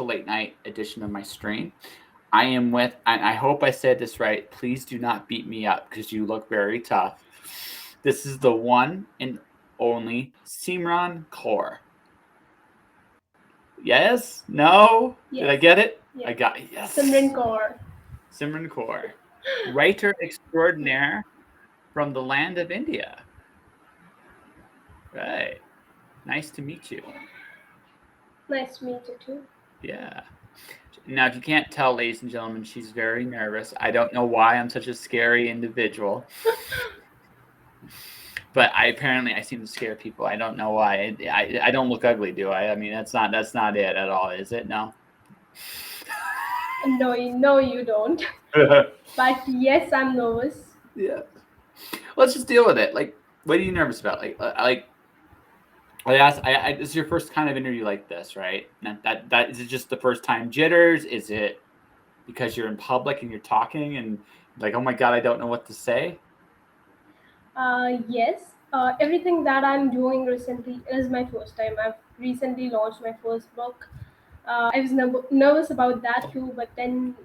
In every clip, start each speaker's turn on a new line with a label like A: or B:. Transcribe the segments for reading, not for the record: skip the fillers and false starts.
A: late night edition of my stream. I am with, and I hope I said this right. Please do not beat me up because you look very tough. This is the one and only Simran Kaur. Yes? No? Did I
B: Yes,
A: get it? I
B: yes.
A: got it.
B: Simran
A: Yes.
B: Kaur.
A: Simran Kaur, writer
B: Yeah.
A: extraordinaire from the land of India. Right. Nice to meet you.
B: Nice to meet you too.
A: Yeah. Now, if you can't tell, ladies and gentlemen, she's very nervous. I don't know why I'm such a scary individual, but I seem to scare people. I don't know why. I don't look ugly, do I? I mean, that's not it at all, is it? No.
B: No, no, you don't. But yes, I'm nervous.
A: Yeah. Let's just deal with it. Like, what are you nervous about? I asked. This is your first kind of interview like this, right? That is it. Just the first time jitters? Is it because you're in public and you're talking and like, oh my god, I don't know what to say?
B: Yes, everything that I'm doing recently is my first time. I've recently launched my first book. I was nervous about that too, but then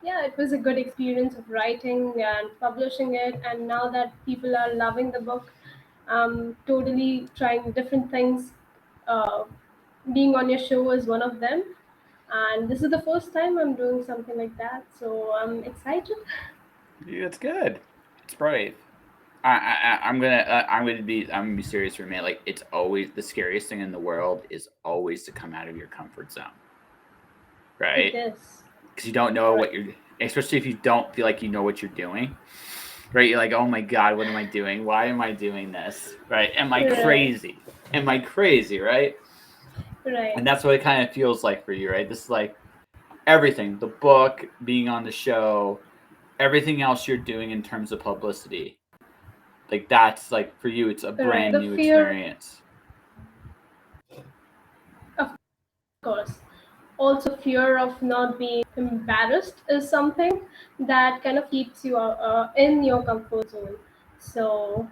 B: yeah, it was a good experience of writing and publishing it. And now that people are loving the book, I'm totally trying different things. Uh, Being on your show is one of them, and this is the first time I'm doing something like that, so I'm excited.
A: Yeah, it's good. It's brave. I'm gonna be serious for a minute. Like it's always the scariest thing in the world is always to come out of your comfort zone,
B: It
A: right?
B: is.
A: Because you don't know
B: Right.
A: what you're, especially if you don't feel like you know what you're doing, right? You're like, oh my god, what am I doing? Why am I doing this? Right? Am I
B: Right.
A: crazy? Am I crazy? Right?
B: Right.
A: And that's what it kind of feels like for you, right? This is like everything, the book, being on the show, everything else you're doing in terms of publicity. Like that's like for you, it's a
B: Right.
A: brand
B: The
A: new
B: fear,
A: experience.
B: of course. Also, fear of not being embarrassed is something that kind of keeps you in your comfort zone. So,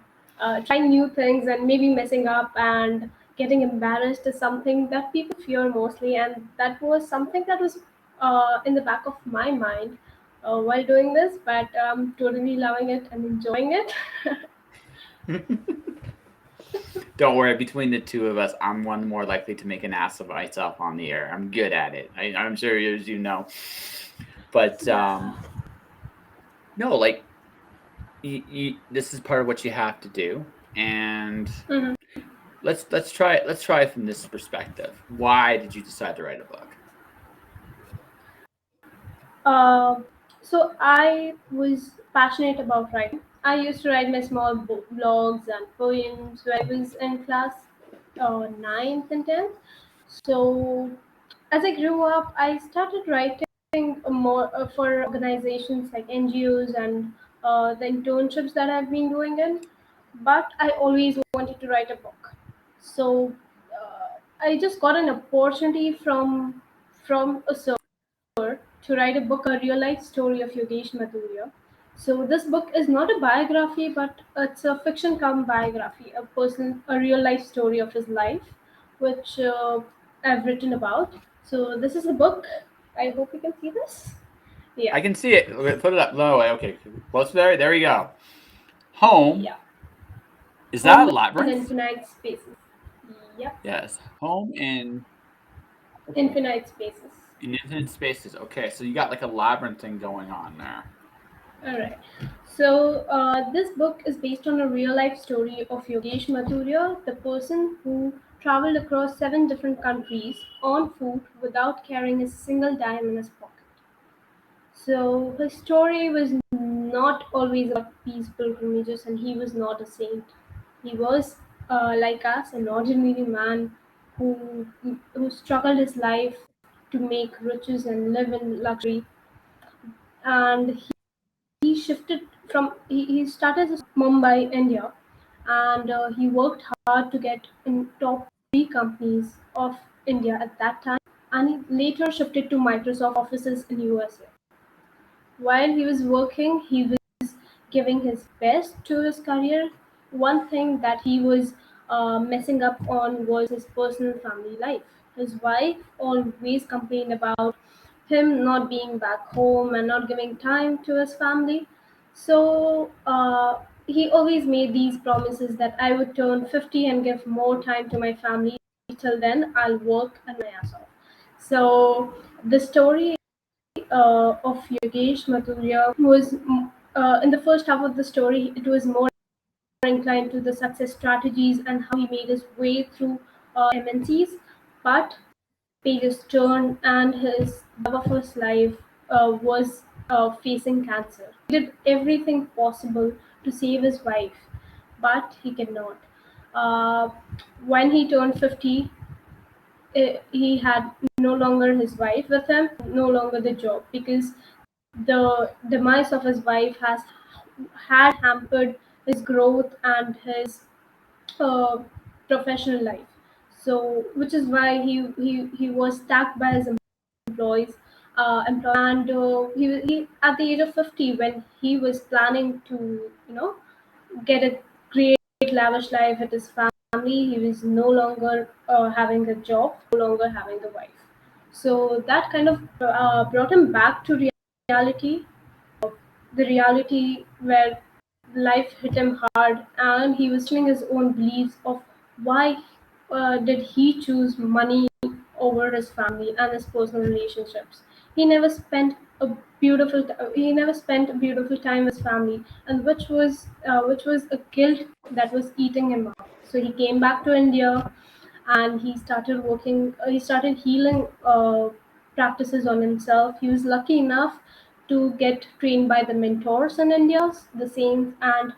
B: trying new things and maybe messing up and getting embarrassed is something that people fear mostly, and that was something that was in the back of my mind while doing this. But I'm totally loving it and enjoying it.
A: Don't worry, between the two of us, I'm one more likely to make an ass of myself on the air. I'm good at it. I'm sure as you know. But
B: Yeah.
A: no, like this is part of what you have to do, and
B: Mhm.
A: let's try it from this perspective. Why did you decide to write a book?
B: Uh, so I was passionate about writing. I used to write my small blogs and poems when I was in class ninth and tenth. So as I grew up, I started writing more for organizations like NGOs and the internships that I've been doing in. But I always wanted to write a book. So I just got an opportunity from a to write a book, a real life story of Yogesh Mathuria. So this book is not a biography, but it's a fiction come biography, a real life story of his life, which I've written about. So this is the book. I hope you can see this.
A: I
B: Yeah,
A: can see it. Okay, put it up. No, okay. Close there. There we go. Home.
B: yeah.
A: Is that a
B: Home in
A: labyrinth?
B: infinite spaces. Yep,
A: Yes. Home in okay.
B: infinite spaces.
A: In infinite spaces. Okay, so you got like a labyrinth thing going on there.
B: All right. So this book is based on a real life story of Yogesh Mathuria, the person who traveled across 7 different countries on foot without carrying a single dime in his pocket. So his story was not always about peace pilgrimages, and he was not a saint. He was like us, an ordinary man who struggled his life to make riches and live in luxury. And he shifted he started as Mumbai, India, and he worked hard to get in top three companies of India at that time, and he later shifted to Microsoft offices in USA. While he was working, he was giving his best to his career. One thing that he was messing up on was his personal family life. His wife always complained about him not being back home and not giving time to his family. So he always made these promises that I would turn 50 and give more time to my family. Till then, I'll work and my ass off. So the story of Yogesh Mathuria was in the first half of the story, it was more inclined to the success strategies and how he made his way through MNCs. But pages turned, and his love of his life was facing cancer. He did everything possible to save his wife, but he cannot. Uh, when he turned 50, he had no longer his wife with him, no longer the job, because the demise of his wife has had hampered his growth and his uh, professional life. So, which is why he was stacked by his employees, and he at the age of 50, when he was planning to get a great lavish life with his family, he was no longer having a job, no longer having the wife. So that kind of brought him back to reality, the reality where life hit him hard, and he was questioning his own beliefs of why did he choose money over his family and his personal relationships. He never spent he never spent a beautiful time with his family, and which was a guilt that was eating him up. So he came back to India, and he started working. He started healing practices on himself. He was lucky enough to get trained by the mentors in India, the saints, and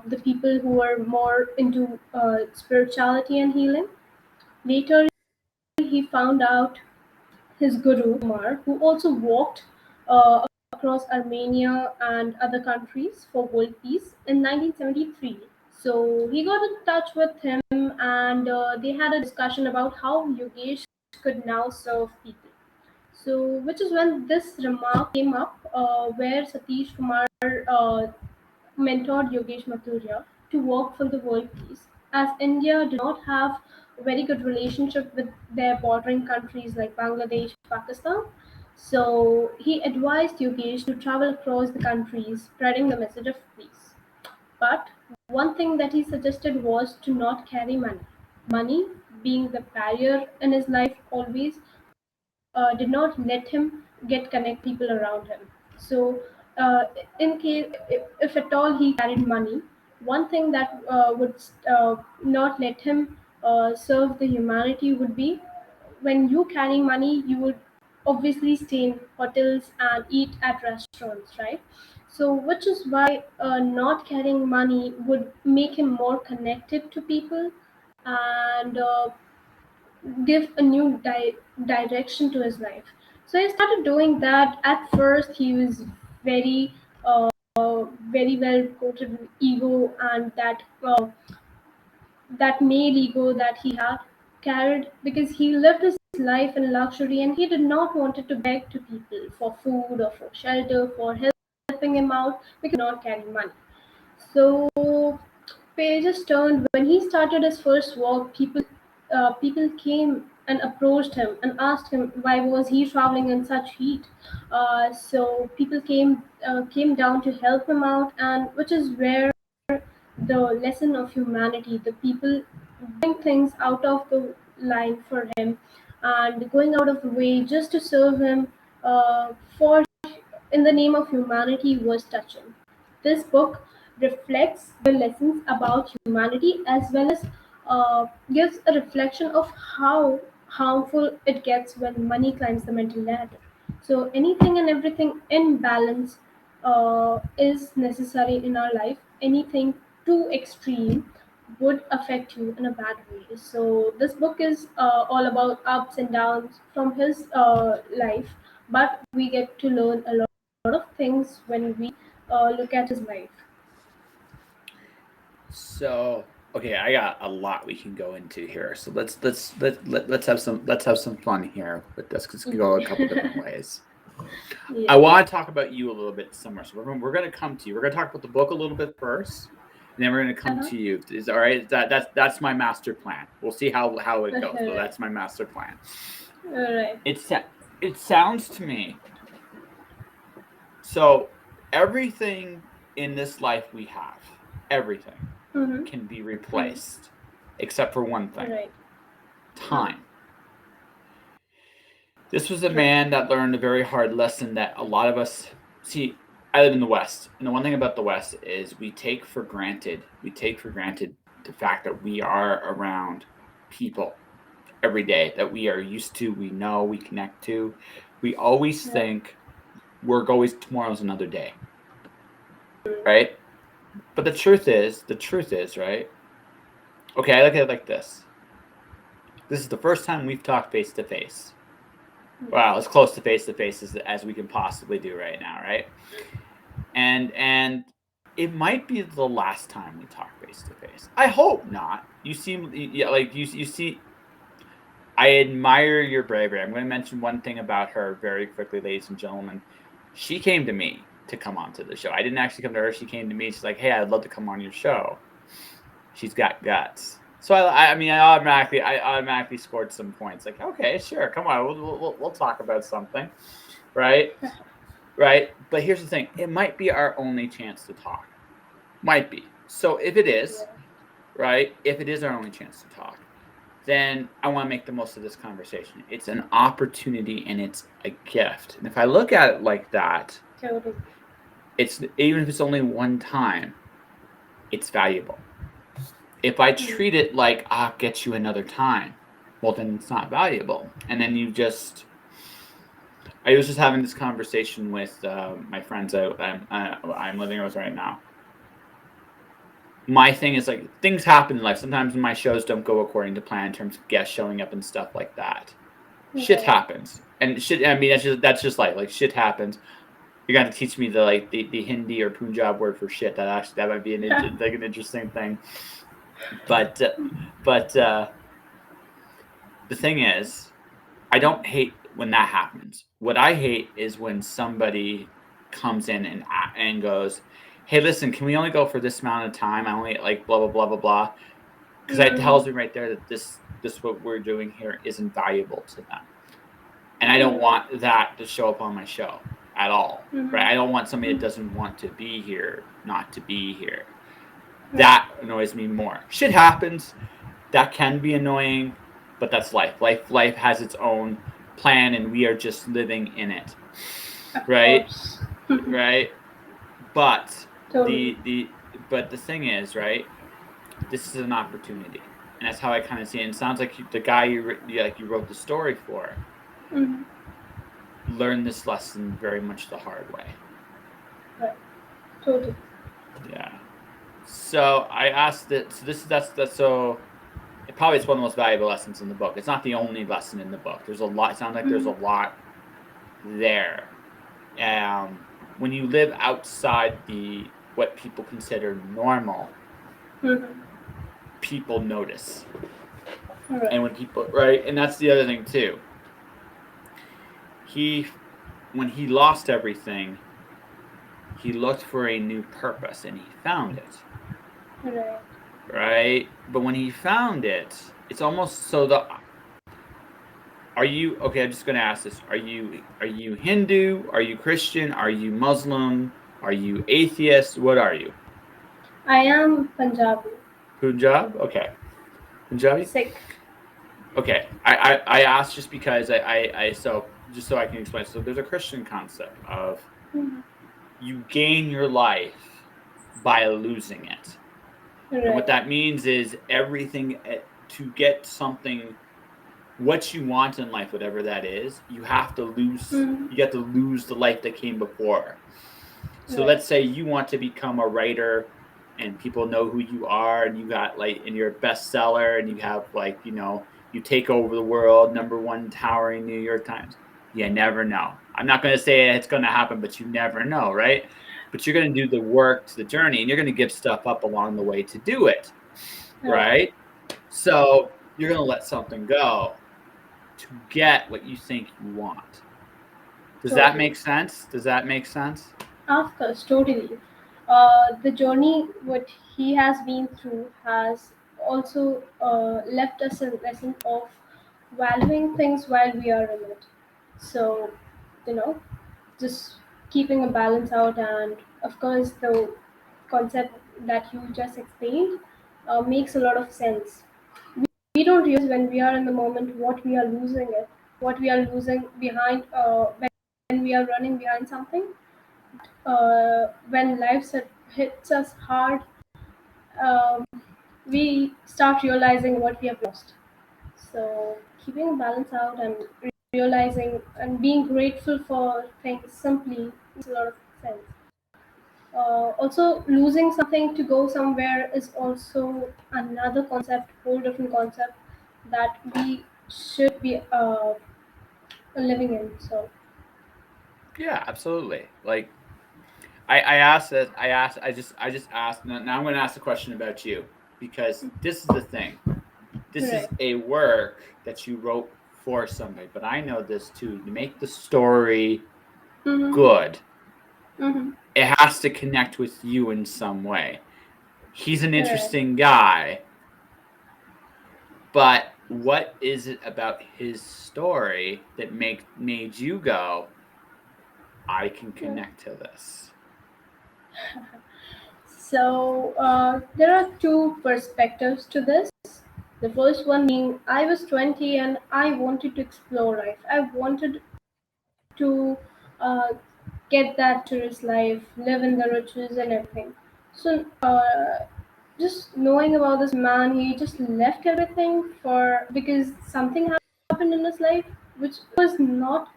B: the people who were more into spirituality and healing. Later, he found out his guru Kumar, who also walked uh, across Armenia and other countries for world peace in 1973. So he got in touch with him, and they had a discussion about how Yogesh could now serve people. So, which is when this remark came up, where Satish Kumar mentored Yogesh Mathuria to work for the world peace, as India did not have a very good relationship with their bordering countries like Bangladesh, Pakistan. So he advised Yogesh to travel across the countries, spreading the message of peace. But one thing that he suggested was to not carry money. Money, being the barrier in his life always, did not let him get connect people around him. So, in case if at all he carried money, one thing that would not let him serve the humanity would be when you carry money, you would obviously stay in hotels and eat at restaurants, right? So, which is why not carrying money would make him more connected to people, and give a new direction to his life. So he started doing that. At first, he was very, very well coated with ego, and that male ego that he had carried, because he lived his life in luxury and he did not wanted to beg to people for food or for shelter, for helping him out, because he did not carry money. So pages turned when he started his first walk. People came and approached him and asked him why was he traveling in such heat. So people came down to help him out, and which is where the lesson of humanity, the people doing things out of the line for him and going out of the way just to serve him for in the name of humanity was touching. This book reflects the lessons about humanity, as well as gives a reflection of how harmful it gets when money climbs the mental ladder. So, anything and everything in balance is necessary in our life. Anything too extreme would affect you in a bad way. So, this book is all about ups and downs from his life, but we get to learn a lot of things when we look at his life.
A: So okay, I got a lot we can go into here. So let's have some fun here with this because it could go a couple different ways. I
B: Yeah.
A: want to talk about you a little bit somewhere. So we're going to come to you. We're going to talk about the book a little bit first, and then we're going to come
B: Uh-huh.
A: to you. Is all right? That's my master plan. We'll see how it goes, but
B: Right.
A: that's my master plan.
B: Right.
A: It sounds to me so everything in this life we have, everything
B: Mm-hmm.
A: can be
B: Mm-hmm.
A: replaced except for one thing:
B: Right. Mm.
A: time. This was a
B: True.
A: man that learned a very hard lesson that a lot of us see. I live in the West, and the one thing about the West is we take for granted the fact that we are around people every day that we are used to, we know, we connect to. We always
B: Right.
A: think we're always tomorrow's another day, right? But the truth is, right? Okay, I look at it like this. This is the first time we've talked face to face. Wow, as close to face as we can possibly do right now, right? And it might be the last time we talk face to face. I hope not. You seem yeah, like you see. I admire your bravery. I'm going to mention one thing about her very quickly, ladies and gentlemen. She came to me to come onto the show. I didn't actually come to her. She came to me. She's like, "Hey, I'd love to come on your show." She's got guts. So I mean, I automatically scored some points. Like, okay, sure, come on, we'll talk about something, right? Right. But here's the thing: it might be our only chance to talk. Might be. So if it is,
B: Yeah.
A: right, if it is our only chance to talk, then I want to make the most of this conversation. It's an opportunity and it's a gift. And if I look at it like that,
B: Totally.
A: it's even if it's only one time, it's valuable. If I
B: Mm.
A: treat it like I'll get you another time, well then it's not valuable. And then you just I was just having this conversation with my friends I'm living with right now. My thing is like things happen in life. Sometimes my shows don't go according to plan in terms of guests showing up and stuff like that. Shit
B: Right.
A: happens, and shit. I mean, that's just life. Like shit happens. You're gonna teach me the Hindi or Punjab word for shit. That might be like an interesting thing. But but the thing is, I don't hate when that happens. What I hate is when somebody comes in and goes, "Hey, listen, can we only go for this amount of time? I only like blah blah blah blah blah." Because that
B: Mm.
A: tells me right there that this what we're doing here isn't valuable to them, and I don't
B: Right.
A: want that to show up on my show at all. Right?
B: Mm-hmm.
A: I don't want somebody that
B: Mm.
A: doesn't want to be here not to be here.
B: Right.
A: That annoys me more. Shit happens. That can be annoying, but that's life. Life has its own plan, and we are just living in it.
B: Of
A: Right?
B: course.
A: Right? But
B: Totally.
A: the thing is, right? This is an opportunity, and that's how I kind of see it. And it sounds like the guy you wrote the story for
B: Mm-hmm.
A: learned this lesson very much the hard way.
B: Right. Totally.
A: Yeah. So I asked that. So this that's so. It probably is one of the most valuable lessons in the book. It's not the only lesson in the book. There's a lot. It sounds like there's
B: Mm-hmm.
A: a lot there. When you live outside the what people consider normal,
B: Mm-hmm.
A: people notice.
B: Right.
A: And when people right, and that's the other thing too. He when he lost everything, he looked for a new purpose and he found it.
B: Right.
A: Right? But when he found it, it's almost so the are you okay, I'm just going to ask this. Are you Hindu? Are you Christian? Are you Muslim? Are you atheist? What are you?
B: I am Punjabi.
A: Punjab? Okay. Punjabi?
B: Sikh.
A: Okay. I asked just because I so just so I can explain. So there's a Christian concept of
B: Mm-hmm.
A: you gain your life by losing it. And what
B: Right.
A: that means is everything to get something what you want in life, whatever that is, you have to lose.
B: Mm-hmm.
A: You have to lose the life that came before. So
B: Right.
A: let's say you want to become a writer, and people know who you are, and you got like, and you're a bestseller, and you have like, you take over the world, number one towering New York Times. You never know. I'm not going to say it's going to happen, but you never know, right? But you're going to do the work to the journey, and you're going to give stuff up along the way to do it,
B: Right.
A: right? So you're going to let something go to get what you think you want. Does that
B: Totally.
A: make sense? Does that make sense?
B: Of course. Totally. The journey what he has been through has also left us a lesson of valuing things while we are in it. So, you know, just keeping a balance out, and of course the concept that you just explained makes a lot of sense. We don't realize when we are in the moment what we are losing it, what we are losing behind when we are running behind something. When hits us hard, um, we start realizing what we have lost. So keeping a balance out and realizing and being grateful for things simply makes a lot of sense. Also, losing something to go somewhere is also another concept, whole different concept that we should be living in. So,
A: Yeah, absolutely. Like I asked that. I just asked. Now I'm going to ask a question about you because this is the thing. This is
B: right.
A: a work that you wrote for somebody, but I know this too. To make the story
B: Mm-hmm.
A: good,
B: Mm-hmm.
A: it has to connect with you in some way. He's an
B: Right.
A: interesting guy, but what is it about his story that made you go, I can
B: Yeah.
A: connect to this?
B: So there are two perspectives to this. The first one being I was 20 and I wanted to explore life. I wanted to uh, get that tourist life, live in the riches and everything. So just knowing about this man, he just left everything for because something happened in his life, which was not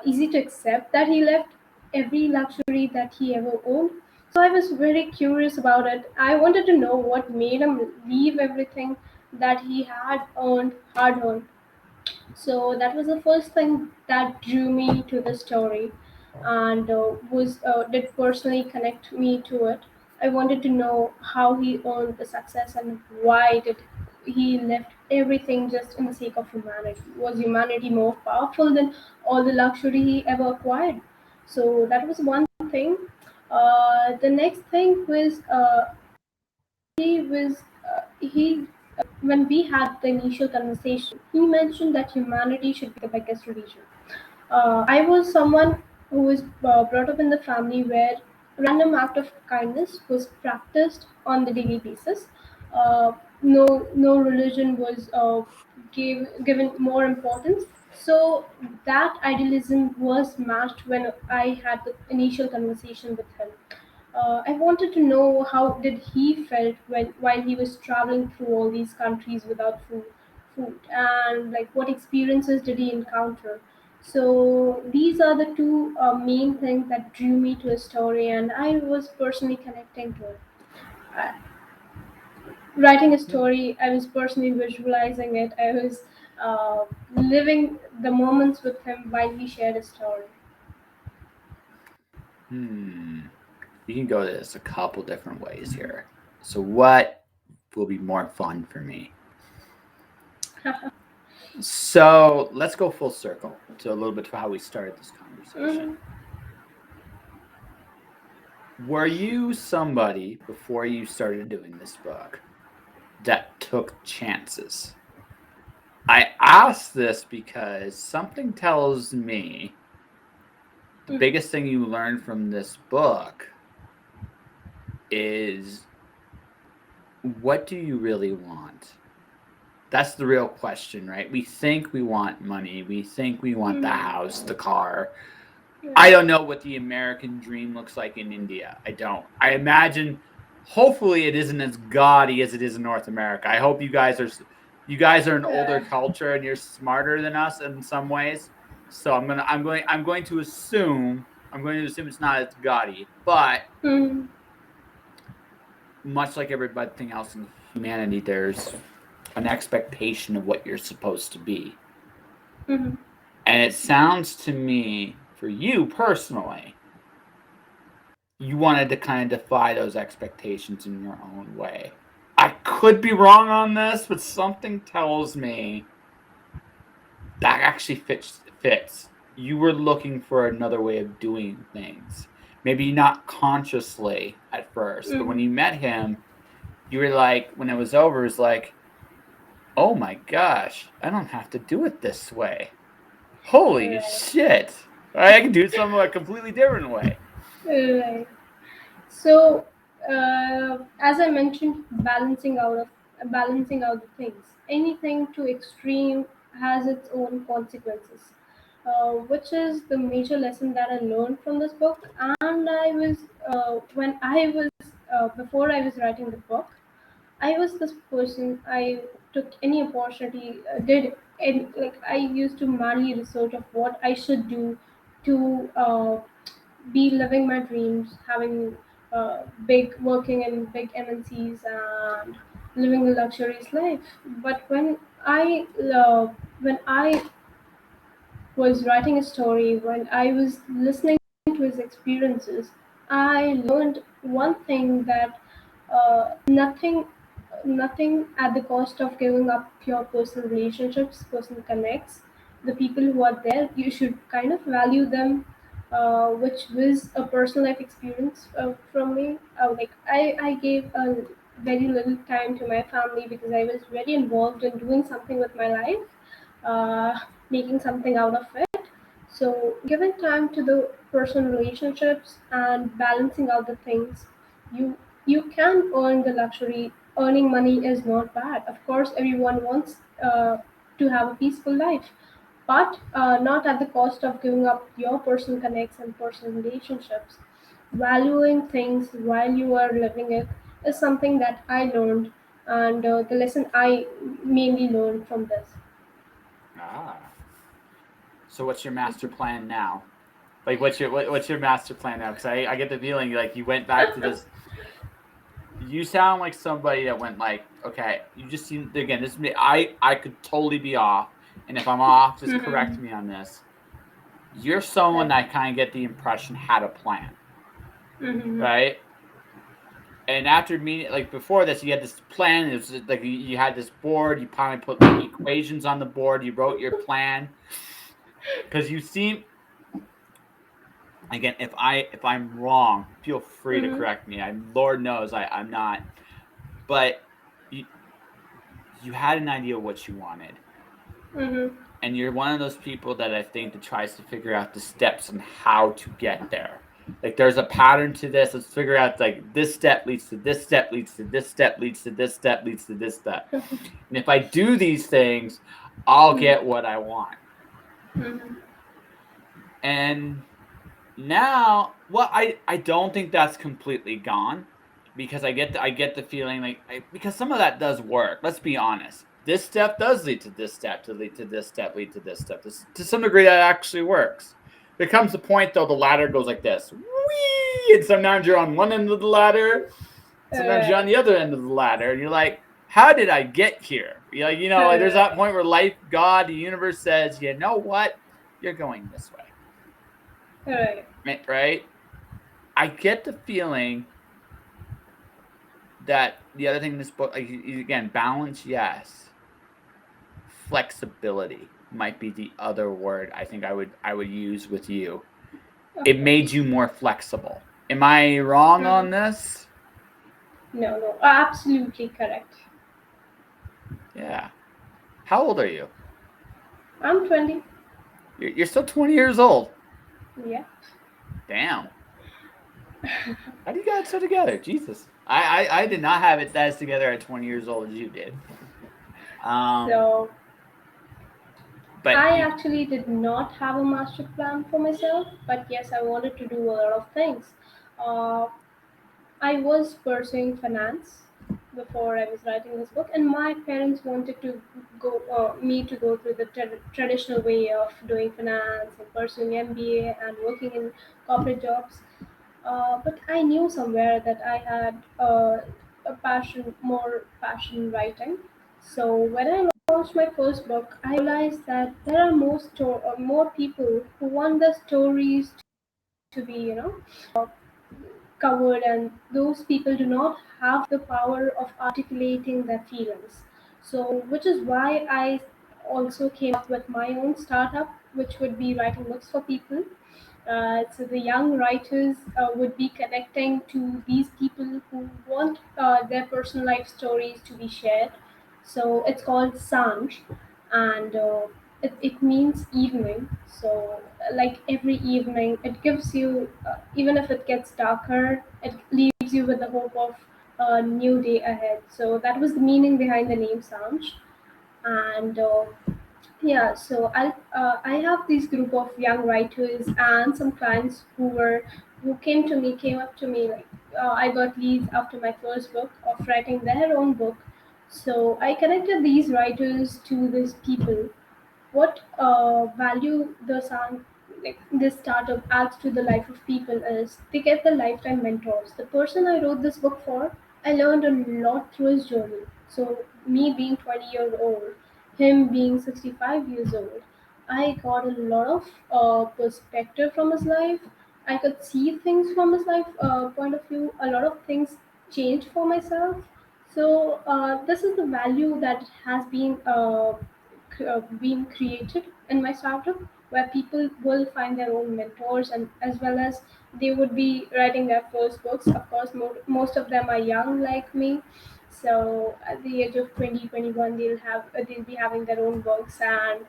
B: easy to accept that he left every luxury that he ever owned. So I was very curious about it. I wanted to know what made him leave everything that he had earned, hard earned. So that was the first thing that drew me to the story, and was did personally connect me to it. I wanted to know how he earned the success and why did he left everything just in the sake of humanity. Was humanity more powerful than all the luxury he ever acquired? So that was one thing. The next thing was he was he when we had the initial conversation, he mentioned that humanity should be the biggest religion. I was someone who was brought up in the family where random act of kindness was practiced on the daily basis. Uh, no religion was given more importance. So that idealism was matched when I had the initial conversation with him. I wanted to know how did he felt when while he was traveling through all these countries without food, and like what experiences did he encounter. So these are the two main things that drew me to a story, and I was personally connecting to it. Uh, Writing a story, I was personally visualizing it. I was uh, living the moments with him while he shared a story.
A: Hmm. You can go this a couple different ways here. So what will be more fun for me? So let's go full circle to a little bit of how we started this conversation.
B: Mhm.
A: Were you somebody before you started doing this book that took chances? I ask this because something tells me the
B: Mhm.
A: biggest thing you learn from this book is, what do you really want? That's the real question, right? We think we want money. We think we want the
B: Mhm.
A: house, the car. I
B: Right.
A: don't know what the American dream looks like in India. I don't. I imagine hopefully it isn't as gaudy as it is in North America. I hope you guys are an older
B: Uh,
A: culture and you're smarter than us in some ways. So I'm going to assume it's not as gaudy, but
B: mhm.
A: much like everything else in humanity, there's an expectation of what you're supposed to be.
B: Mhm.
A: And it sounds to me, for you personally, you wanted to kind of defy those expectations in your own way. I could be wrong on this, but something tells me that actually fits. You were looking for another way of doing things. maybe not consciously at first, but when you
B: Mm-hmm.
A: met him, you were like, when it was over, it was like, oh my gosh, I don't have to do it this way. Holy
B: Right.
A: shit. I can do it some a completely different way.
B: Right. So, as I mentioned, balancing out the things. Anything too extreme has its own consequences, which is the major lesson that I learned from this book. And I was when I was before I was writing the book, I was this person. I took any opportunity, did any, like I used to manually research of what I should do to be living my dreams, having working in big MNCs and living a luxurious life. But when I was writing a story, when I was listening to his experiences, I learned one thing that nothing at the cost of giving up your personal relationships, personal connects, the people who are there, you should kind of value them, which was a personal life experience from me. I gave a very little time to my family because I was very involved in doing something with my life, uh, making something out of it. So, giving time to the personal relationships and balancing out the things, you you can earn the luxury. Earning money is not bad. Of course, everyone wants to have a peaceful life, but not at the cost of giving up your personal connects and personal relationships. Valuing things while you are living it is something that I learned, and the lesson I mainly learned from this.
A: Ah. So what's your master plan now? Like, what's your master plan now? Because I get the feeling like you went back to this. You sound like somebody that went like, okay, you just seem again. This is me. I could totally be off, and if I'm off, just correct
B: Mhm.
A: me on this. You're someone
B: Right.
A: that I kind of get the impression had a plan,
B: Mhm.
A: right? And after meeting, like before this, you had this plan. It was like you had this board. You probably put like equations on the board. You wrote your plan because you seem again. If I'm wrong, feel free to
B: Mhm.
A: correct me. Lord knows I'm not. But you you had an idea of what you wanted,
B: Mhm.
A: and you're one of those people that I think that tries to figure out the steps on how to get there. Like there's a pattern to this. Let's figure out like this step leads to this step leads to this step leads to this step leads to this step. And if I do these things, I'll
B: Mhm.
A: get what I want.
B: Mhm.
A: And now, well, I don't think that's completely gone because I get the feeling like because some of that does work. Let's be honest. This step does lead to this step to lead to this step lead to this step. To some degree, that actually works. There comes a point though the ladder goes like this, whee, and sometimes you're on one end of the ladder, sometimes you're on
B: Right.
A: the other end of the ladder, and you're like, how did I get here? You're like, like there's that
B: Right.
A: point where life, God, the universe says, you know what, you're going this
B: Right.
A: way, right? I get the feeling that the other thing in this book, like again, balance, yes. Flexibility might be the other word I think I would use with you.
B: Of
A: It made
B: course.
A: you more flexible. Am I wrong
B: Mhm.
A: on this?
B: No, no, absolutely correct.
A: Yeah. How old are you?
B: I'm 20.
A: You're still 20 years old.
B: Yeah.
A: Damn. How do you got it so together? Jesus. I did not have it as together at 20 years old as you did. Um,
B: So
A: but
B: I
A: you,
B: actually did not have a master plan for myself, but yes, I wanted to do a lot of things. Uh, I was pursuing finance before I was writing this book, and my parents wanted to go me to go through the traditional way of doing finance and pursuing MBA and working in corporate jobs. But I knew somewhere that I had more passion writing. So when I launched my first book, I realized that there are more people who want their stories to be, covered, and those people do not have the power of articulating their feelings. So, which is why I also came up with my own startup, which would be writing books for people. So the young writers would be connecting to these people who want their personal life stories to be shared. So it's called Sanj, and it means evening. So like every evening, it gives you, even if it gets darker, it leaves you with the hope of a new day ahead. So that was the meaning behind the name Sanj, and yeah, so I have this group of young writers and some clients who came up to me like, I got leads after my first book of writing their own book. So I connected these writers to these people. What value the sound, like this startup adds to the life of people is they get the lifetime mentors. The person I wrote this book for, I learned a lot through his journey. So me being 20 years old, him being 65 years old, I got a lot of perspective from his life. I could see things from his life point of view. A lot of things changed for myself. So this is the value that has been created in my startup, where people will find their own mentors, and as well as they would be writing their first books. Of course, most of them are young like me. So at the age of 20, 21, they'll be having their own books, and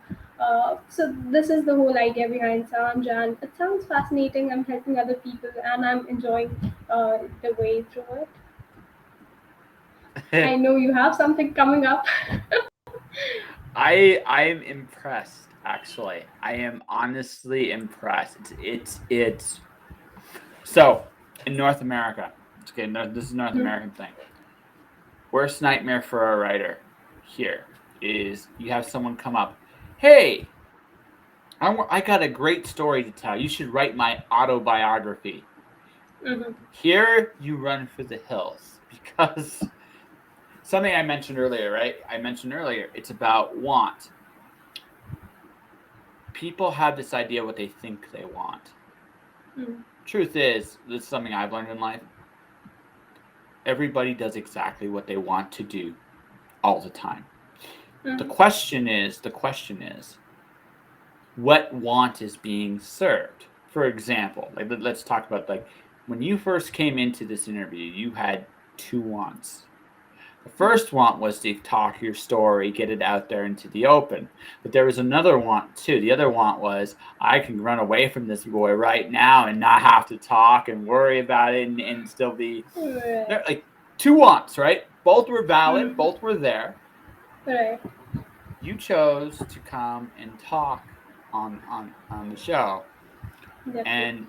B: so this is the whole idea behind Sanj, and it sounds fascinating. I'm helping other people, and I'm enjoying the way through it. I know you have something coming up.
A: I'm impressed. Actually, I am honestly impressed. It's so in North America. Okay, this is a North American thing. Worst nightmare for a writer here is you have someone come up, hey, I got a great story to tell. You should write my autobiography.
B: Mhm.
A: Here you run for the hills because something I mentioned earlier, right? I mentioned earlier, it's about want. People have this idea what they think they want.
B: Mhm.
A: Truth is, this is something I've learned in life. Everybody does exactly what they want to do all the time. The
B: Mhm.
A: question is, what want is being served? For example, like let's talk about like when you first came into this interview, you had two wants. The first want was to talk your story, get it out there into the open. But there was another want too. The other want was I can run away from this boy right now and not have to talk and worry about it and still be
B: Right.
A: there. Like two wants, right? Both were valid,
B: Mhm.
A: both were there.
B: Right.
A: You chose to come and talk on the show,
B: Definitely.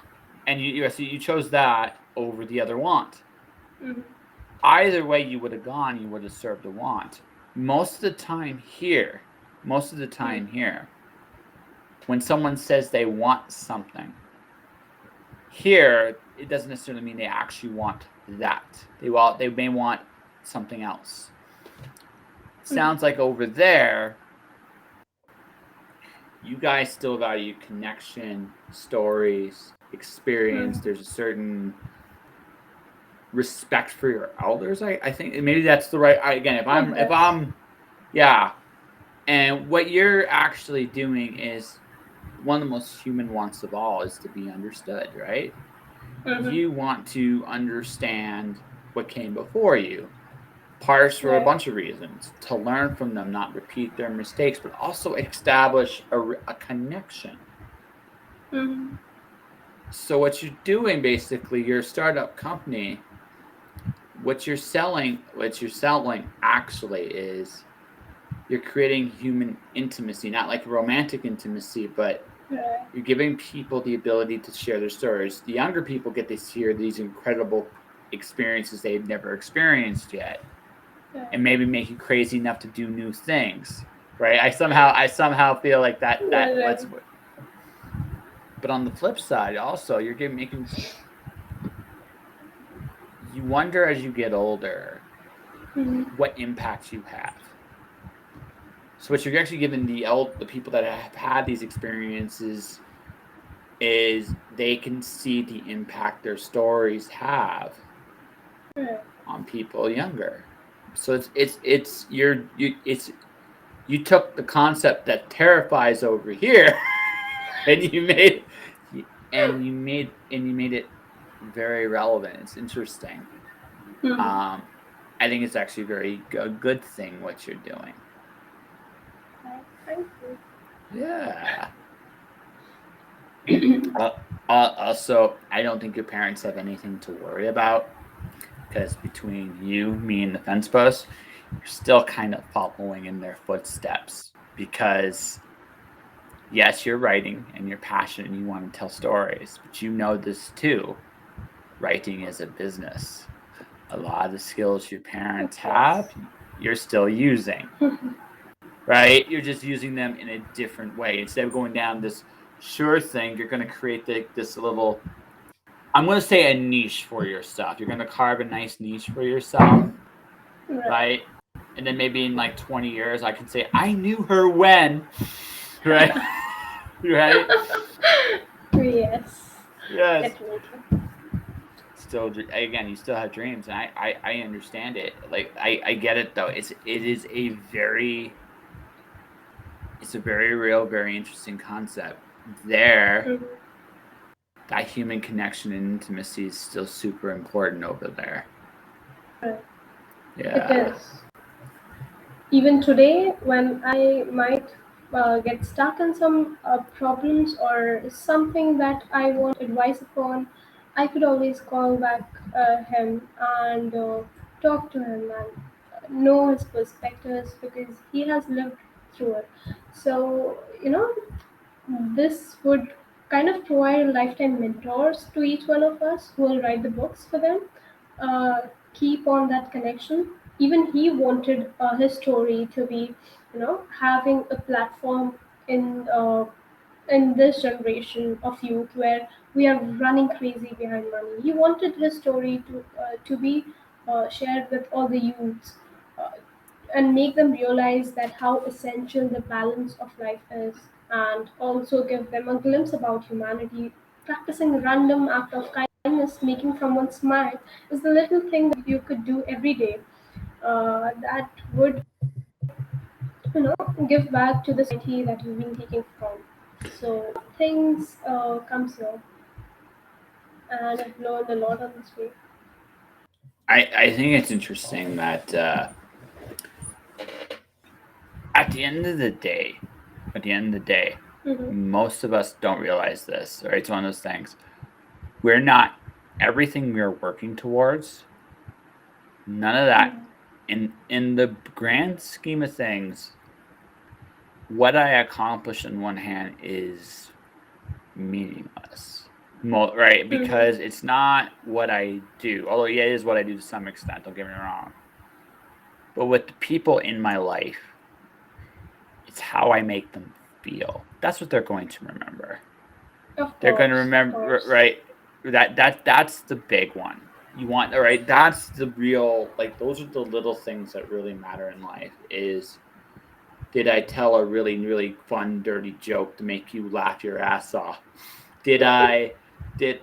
A: and you chose that over the other want.
B: Mhm.
A: Either way you would have gone, you would have served a want. Most of the time here,
B: Mhm.
A: when someone says they want something, here it doesn't necessarily mean they actually want that. They may want something else.
B: Mhm.
A: Sounds like over there, you guys still value connection, stories, experience.
B: Mhm.
A: There's a certain respect for your elders. I think maybe that's the right. Again,
B: It
A: if
B: does.
A: I'm yeah, and what you're actually doing is one of the most human wants of all is to be understood, right?
B: Mhm.
A: You want to understand what came before you. Parts for a
B: Right.
A: bunch of reasons to learn from them, not repeat their mistakes, but also establish a connection.
B: Mhm.
A: So, what you're doing basically, your startup company, what you're selling actually is you're creating human intimacy, not like romantic intimacy, but
B: Right.
A: you're giving people the ability to share their stories. The younger people get to hear these incredible experiences they've never experienced yet,
B: Right.
A: and maybe make you crazy enough to do new things. Right? I somehow feel like that
B: Right.
A: let's.
B: Right.
A: But on the flip side, also you're giving making you wonder as you get older
B: Mhm.
A: what impacts you have. So what you're actually giving the people that have had these experiences is they can see the impact their stories have
B: Right.
A: on people younger. So it's you took the concept that terrifies over here and you made it very relevant. It's interesting.
B: Hmm.
A: Um, I think it's actually a good thing what you're doing.
B: Thank you.
A: Yeah. Uh, also, I don't think your parents have anything to worry about because between you, me, and the fence post, you're still kind of following in their footsteps. Because yes, you're writing and you're passionate and you want to tell stories, but you know this too. Writing is a business. A lot of the skills your
B: Of
A: parents
B: course.
A: have, you're still using, right? You're just using them in a different way. Instead of going down this sure thing, you're going to create this little, I'm going to say, a niche for yourself. You're going to carve a nice niche for yourself,
B: Right.
A: right? And then maybe in like 20 years, I can say, I knew her when, right? Right?
B: Yes,
A: Yes.
B: definitely.
A: Still, again, you still have dreams, and I understand it. Like I get it though. It's a very real, very interesting concept. There,
B: Mhm.
A: that human connection and intimacy is still super important over there.
B: Right. It
A: Yeah.
B: is. Even today, when I might get stuck in some problems or something that I want advice upon, I could always call back him and talk to him and know his perspectives because he has lived through it. So, this would kind of provide lifetime mentors to each one of us who will write the books for them. Uh, Keep on that connection. Even he wanted his story to be, having a platform in this generation of youth where we are running crazy behind money. He wanted his story to be shared with all the youths. Uh, and make them realize that how essential the balance of life is, and also give them a glimpse about humanity. Practicing a random act of kindness, making someone smile, is the little thing that you could do every day that would, give back to the society that you've been taking from. So things comes here, and I've learned a lot on this way.
A: I think it's interesting that at the end of the day, at the end of the day,
B: Mm-hmm.
A: most of us don't realize this. Right? It's one of those things. We're not everything we're working towards. None of that in the grand scheme of things, what I accomplish in one hand is meaningless. Right?
B: Mm-hmm.
A: Because it's not what I do. Although, yeah, it is what I do to some extent, don't get me wrong. But with the people in my life, it's how I make them feel. That's what they're going to remember. They're going to
B: Of
A: remember,
B: course.
A: right? That's the big one. You want, right? That's the real, like, those are the little things that really matter in life. Is did I tell a really, really fun, dirty joke to make you laugh your ass off? Did I did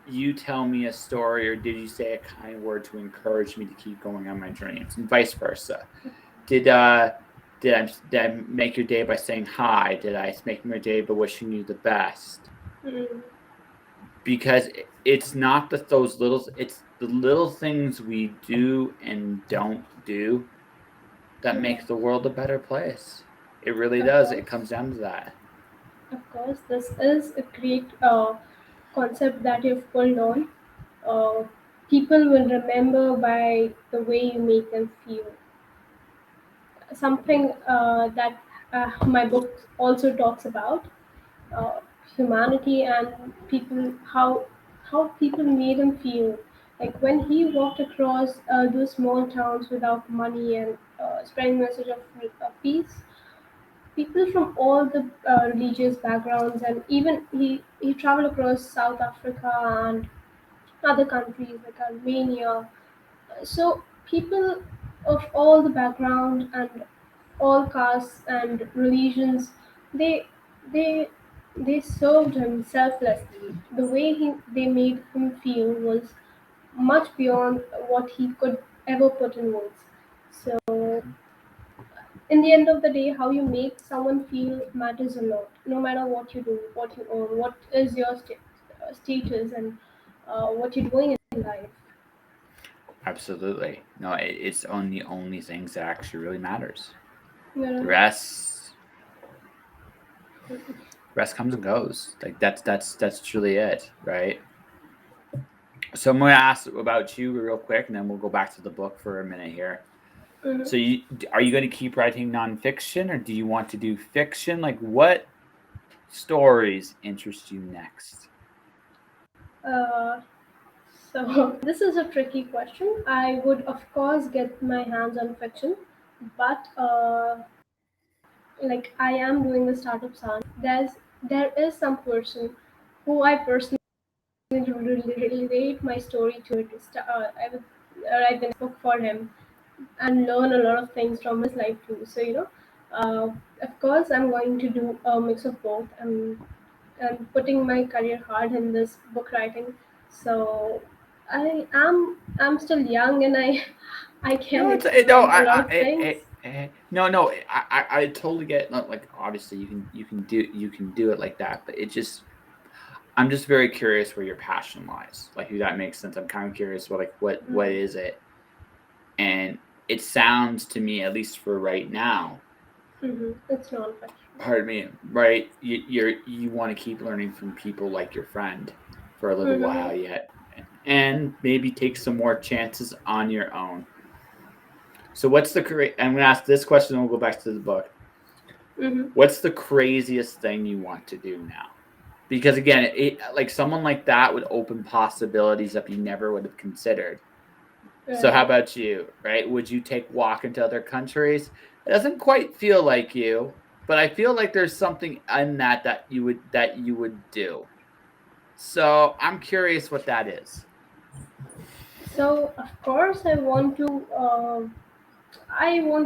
A: you tell me a story, or did you say a kind word to encourage me to keep going on my dreams, and vice versa? Did did I make your day by saying hi? Did I make your day by wishing you the best?
B: Mm-hmm.
A: Because it's not that those little, it's the little things we do and don't do that make the world a better place. It really
B: Of
A: does. It
B: course.
A: comes down to that.
B: Of course, this is a great concept that you've pulled on. Uh, People will remember by the way you make them feel. Something that my book also talks about uh, humanity and people, how people made him feel. Like when he walked across those small towns without money and spreading message of peace, people from all the religious backgrounds, and even he traveled across South Africa and other countries like Armenia. So people of all the background and all castes and religions, they they they served him selflessly. The way they made him feel was much beyond what he could ever put in words. So in the end of the day, how you make someone feel matters a lot. No matter what you do, what you own, what is your status, and what you're doing in life.
A: Absolutely. No, it's on the only things that actually really matters. The
B: Yeah.
A: rest comes and goes. Like that's truly it, right? So I'm gonna ask about you real quick, and then we'll go back to the book for a minute here.
B: Mhm.
A: So are you going to keep writing nonfiction, or do you want to do fiction? Like, what stories interest you next?
B: Uh, so this is a tricky question. I would, of course, get my hands on fiction, but like I am doing the startup sound. There is some person who I personally relate my story to. I would write the next book for him and learn a lot of things from his life too. So of course, I'm going to do a mix of both. I'm putting my career hard in this book writing. So I'm still young and I I can
A: No, no,
B: experiment a lot of things.
A: no. I totally get. Like, obviously, you can do it like that, but it just I'm just very curious where your passion lies. Like, if that makes sense. I'm kind of curious what
B: Mm-hmm.
A: is it, and it sounds to me, at least for right now,
B: Mm-hmm. It's non-fiction.
A: pardon me, right? You want to keep learning from people like your friend for a little
B: Mm-hmm.
A: while yet, and maybe take some more chances on your own. So what's the I'm gonna ask this question, and we'll go back to the book.
B: Mm-hmm.
A: What's the craziest thing you want to do now? Because again, like someone like that would open possibilities up you never would have considered. So how
B: Right.
A: about you? Right? Would you take walk into other countries? It doesn't quite feel like you, but I feel like there's something in that you would do. So I'm curious what that is.
B: So of course I want to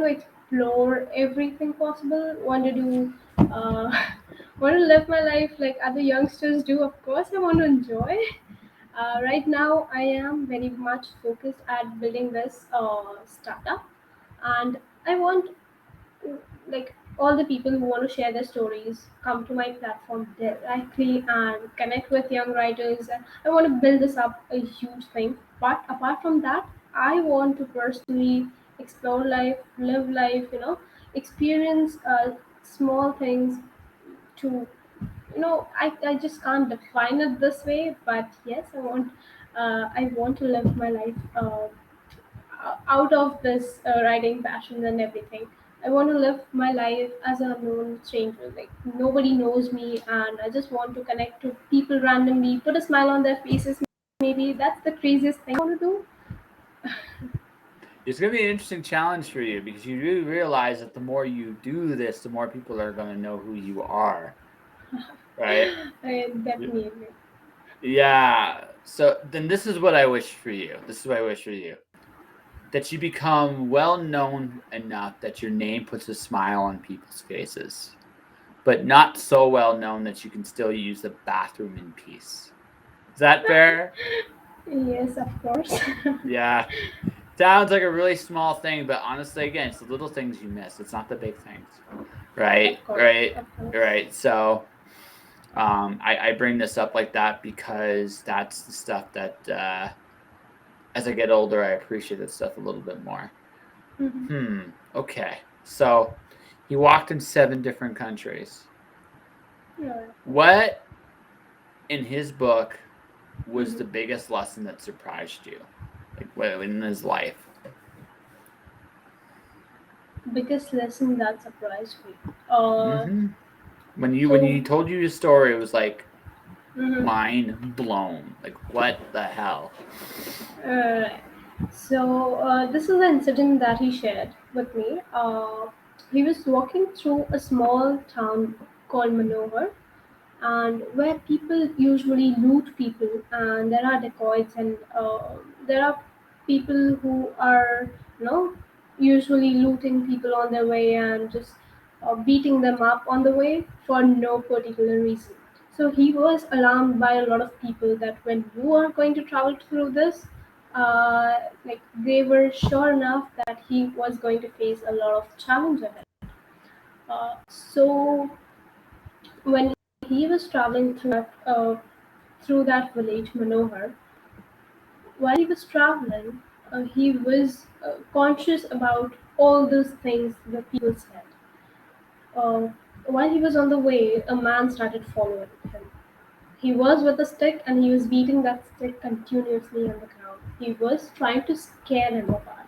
B: explore everything possible. Want to do, want to live my life like other youngsters do. Of course, I want to enjoy. Right now, I am very much focused at building this startup, and I want like all the people who want to share their stories come to my platform directly and connect with young writers. And I want to build this up a huge thing. But apart from that, I want to personally explore life, live life, experience small things to, I just can't define it this way. But yes, I want to live my life out of this writing passion and everything. I want to live my life as a known stranger. Like nobody knows me, and I just want to connect to people randomly, put a smile on their faces. Maybe that's the craziest thing I want to do.
A: It's going to be an interesting challenge for you because you do realize that the more you do this, the more people are going to know who you are, right?
B: Definitely.
A: Yeah. So then this is what I wish for you. This is what I wish for you. That you become well known enough that your name puts a smile on people's faces, but not so well known that you can still use the bathroom in peace. Is that fair?
B: Yes, of course.
A: Yeah. Sounds like a really small thing, but honestly, again, it's the little things you miss. It's not the big things. Right?
B: Of course,
A: Right?
B: of course.
A: Right. So I bring this up like that because that's the stuff that as I get older, I appreciate that stuff a little bit more.
B: Hmm.
A: Okay. So he walked in 7 different countries.
B: Yeah.
A: What in his book was
B: Hmm.
A: the biggest lesson that surprised you? Like what in his life?
B: Biggest lesson that surprised me.
A: Mm-hmm. When
B: So
A: he told you his story, it was like
B: mhm.
A: mind blown. Like what the hell?
B: Right. This is the incident that he shared with me. He was walking through a small town called Manohar, and where people usually loot people, and there are dacoits, and there are people who are, usually looting people on their way and just beating them up on the way for no particular reason. So he was alarmed by a lot of people that when you are going to travel through this, like they were sure enough that he was going to face a lot of challenge ahead. So when he was traveling through that village, Manohar, while he was traveling, he was conscious about all those things the people said. Uh, while he was on the way, a man started following him. He was with a stick and he was beating that stick continuously on the ground. He was trying to scare him apart.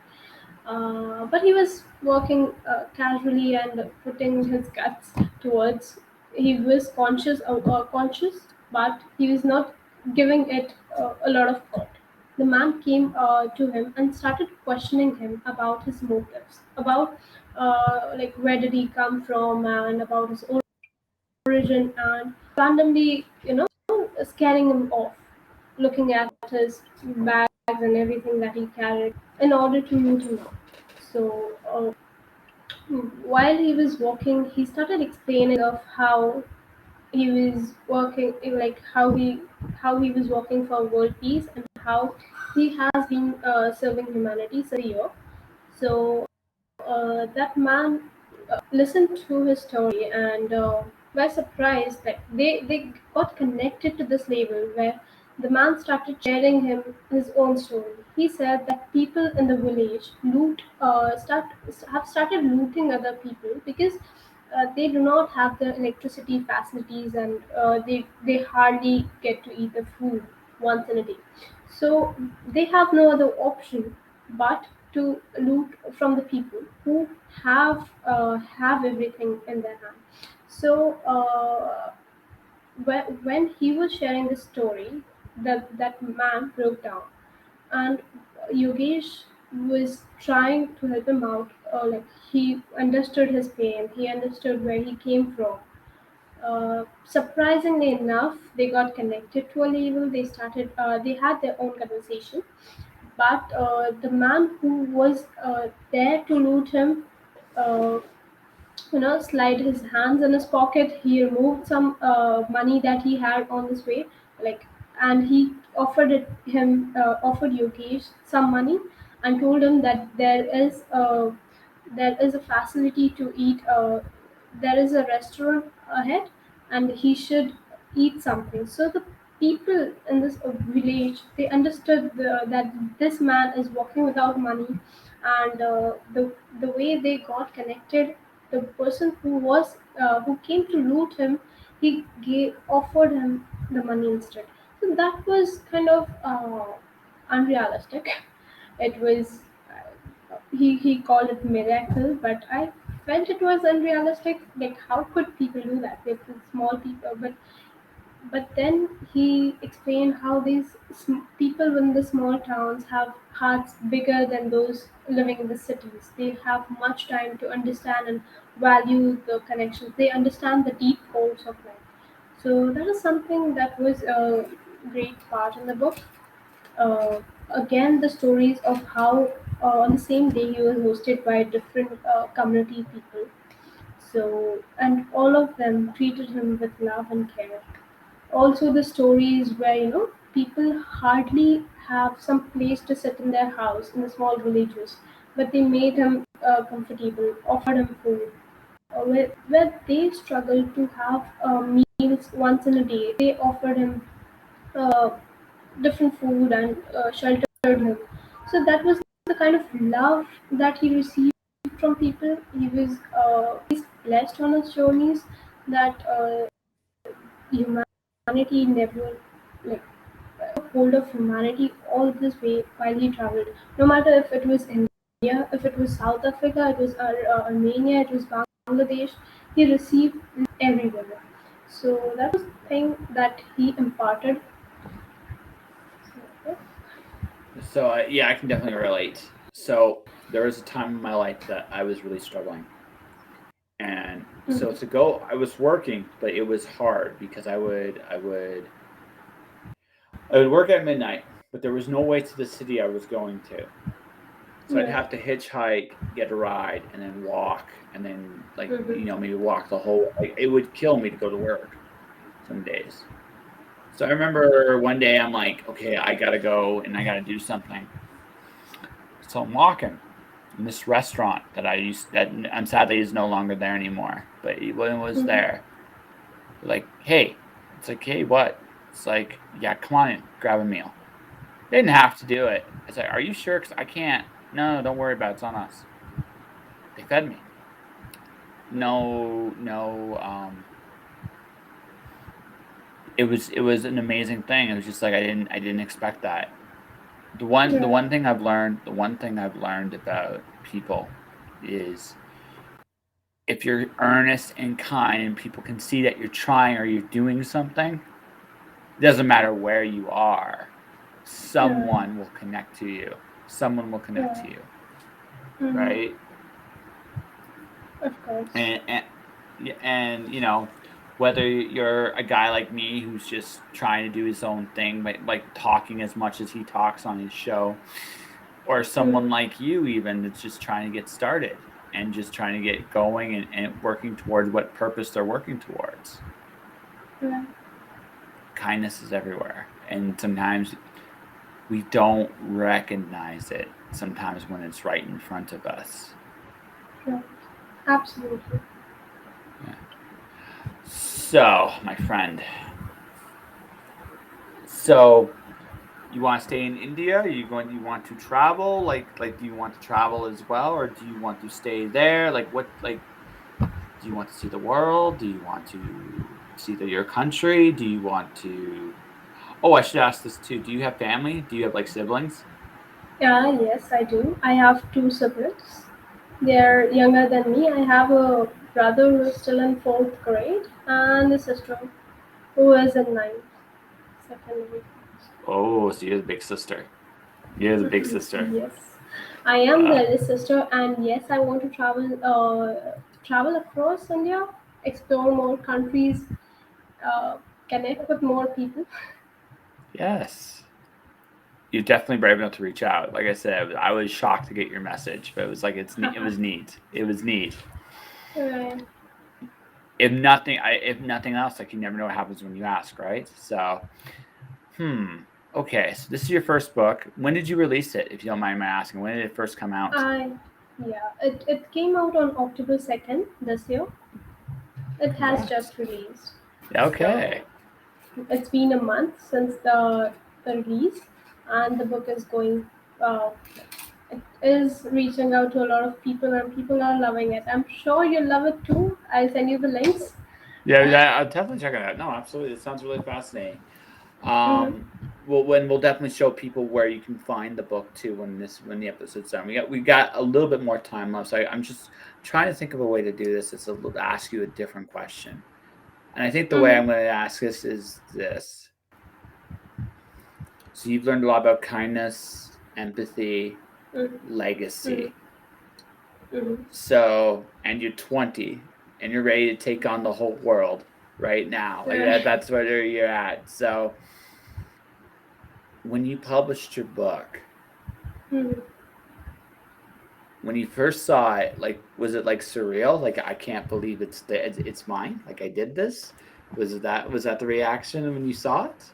B: But he was walking casually and putting his guts towards. He was conscious, but he was not giving it a lot of thought. The man came to him and started questioning him about his motives, about like where did he come from and about his origin, and randomly, scaring him off, looking at his bags and everything that he carried in order to root him out. So while he was walking, he started explaining of how he was working, like how he was working for world peace and how he has been serving humanity since a year. So that man listened to his story and were surprised that they got connected to this label where the man started sharing him his own story. He said that people in the village have started looting other people because they do not have the electricity facilities and they hardly get to eat the food once in a day. So they have no other option but to loot from the people who have everything in their hand. So when he was sharing the story, that man broke down, and Yogesh was trying to help him out. Like he understood his pain, he understood where he came from. Surprisingly enough, they got connected to a level. They started. They had their own conversation, but the man who was there to loot him, uh, slide his hands in his pocket. He removed some money that he had on his way, like, and he offered Yogesh some money and told him that there is a facility to eat. There is a restaurant ahead, and he should eat something. So the people in this village, they understood that this man is walking without money, and the way they got connected, the person who came to loot him, offered him the money instead. So that was kind of unrealistic. It was he called it miracle, but I felt it was unrealistic. Like how could people do that? They're small people, but then he explained how these people in the small towns have hearts bigger than those living in the cities. They have much time to understand and value the connections. They understand the deep codes of life. So that is something that was a great part in the book. Again, the stories of how on the same day he was hosted by different community people. So, and all of them treated him with love and care. Also the stories where people hardly have some place to sit in their house in the small villages, but they made him comfortable, offered him food. Where they struggle to have meals once in a day, they offered him uh, different food and sheltered him. So that was the kind of love that he received from people. He's blessed on his journeys that humanity never, like, hold of humanity all this way while he traveled. No matter if it was India, if it was South Africa, it was Armenia, it was Bangladesh, he received everywhere. So that was the thing that he imparted. So,
A: So yeah, I can definitely relate. So there was a time in my life that I was really struggling, and so
B: mhm.
A: to go, I was working, but it was hard because I would work at midnight, but there was no way to the city I was going to. So I'd
B: Right.
A: have to hitchhike, get a ride, and then walk, and then like
B: Mhm.
A: maybe walk the whole. Like it would kill me to go to work some days. So I remember one day I'm like, okay, I gotta go and I gotta do something. So I'm walking in this restaurant that I'm sadly is no longer there anymore. but he was
B: Mm-hmm.
A: there. Like, hey, it's like, hey, what? It's like, yeah, come on in, grab a meal. They didn't have to do it. It's like, are you sure? Because I can't. No, don't worry about it. It's on us. They fed me. No, no. It was an amazing thing. It was just like I didn't expect that. The one
B: Right.
A: thing I've learned the one thing I've learned about people is if you're earnest and kind and people can see that you're trying or you're doing something, it doesn't matter where you are,
B: Right.
A: someone will connect to you. Someone will connect to
B: Right.
A: you,
B: Mm-hmm.
A: right?
B: Of course.
A: And whether you're a guy like me who's just trying to do his own thing, like talking as much as he talks on his show, or someone
B: Mm-hmm.
A: like you even that's just trying to get started and just trying to get going and working towards what purpose they're working towards.
B: Right.
A: Kindness is everywhere, and sometimes we don't recognize it sometimes when it's right in front of us.
B: Right. Absolutely.
A: Yeah. So my friend, so you want to stay in India? Are you want to travel? Like do you want to travel as well, or do you want to stay there? Do you want to see the world? Do you want to see your country? Do you want to? Oh, I should ask this too. Do you have family? Do you have like siblings?
B: Yeah, yes, I do. I have two siblings. They're younger than me. I have a brother who is still in fourth grade and a sister who is in ninth, secondary.
A: Oh, so you're the big sister. You're the big sister.
B: Yes, I am the
A: Wow.
B: eldest sister, and yes, I want to travel across India, explore more countries, uh, connect with more people.
A: Yes. You're definitely brave enough to reach out. Like I said, I was shocked to get your message, but it was like it was neat. It was neat.
B: Right.
A: If nothing else, like you never know what happens when you ask, right? So, hmm. Okay, so this is your first book. When did you release it? If you don't mind my asking, when did it first come out?
B: I Yeah, it came out on October 2nd this year. It has
A: Congrats.
B: just released. So
A: Okay.
B: it's been a month since the release, and the book is going. Uh, it is reaching out to a lot of people, and people are loving it. I'm sure you'll love it too. I'll send you the links.
A: Yeah, I'll definitely check it out. No, absolutely. It sounds really fascinating.
B: Mm-hmm.
A: Um, we'll definitely show people where you can find the book too when the episode's done. We got a little bit more time left, so I'm just trying to think of a way to do this. It's to ask you a different question, and I think the way
B: Mm-hmm.
A: I'm going to ask this is this. So you've learned a lot about kindness, empathy,
B: Mm-hmm.
A: legacy.
B: Mm-hmm.
A: So, and you're 20 and you're ready to take on the whole world right now. Like
B: Right.
A: that's where you're at. So, when you published your book,
B: Mm-hmm.
A: when you first saw it, like was it like surreal? Like I can't believe it's mine. Like I did this. Was that the reaction when you saw it?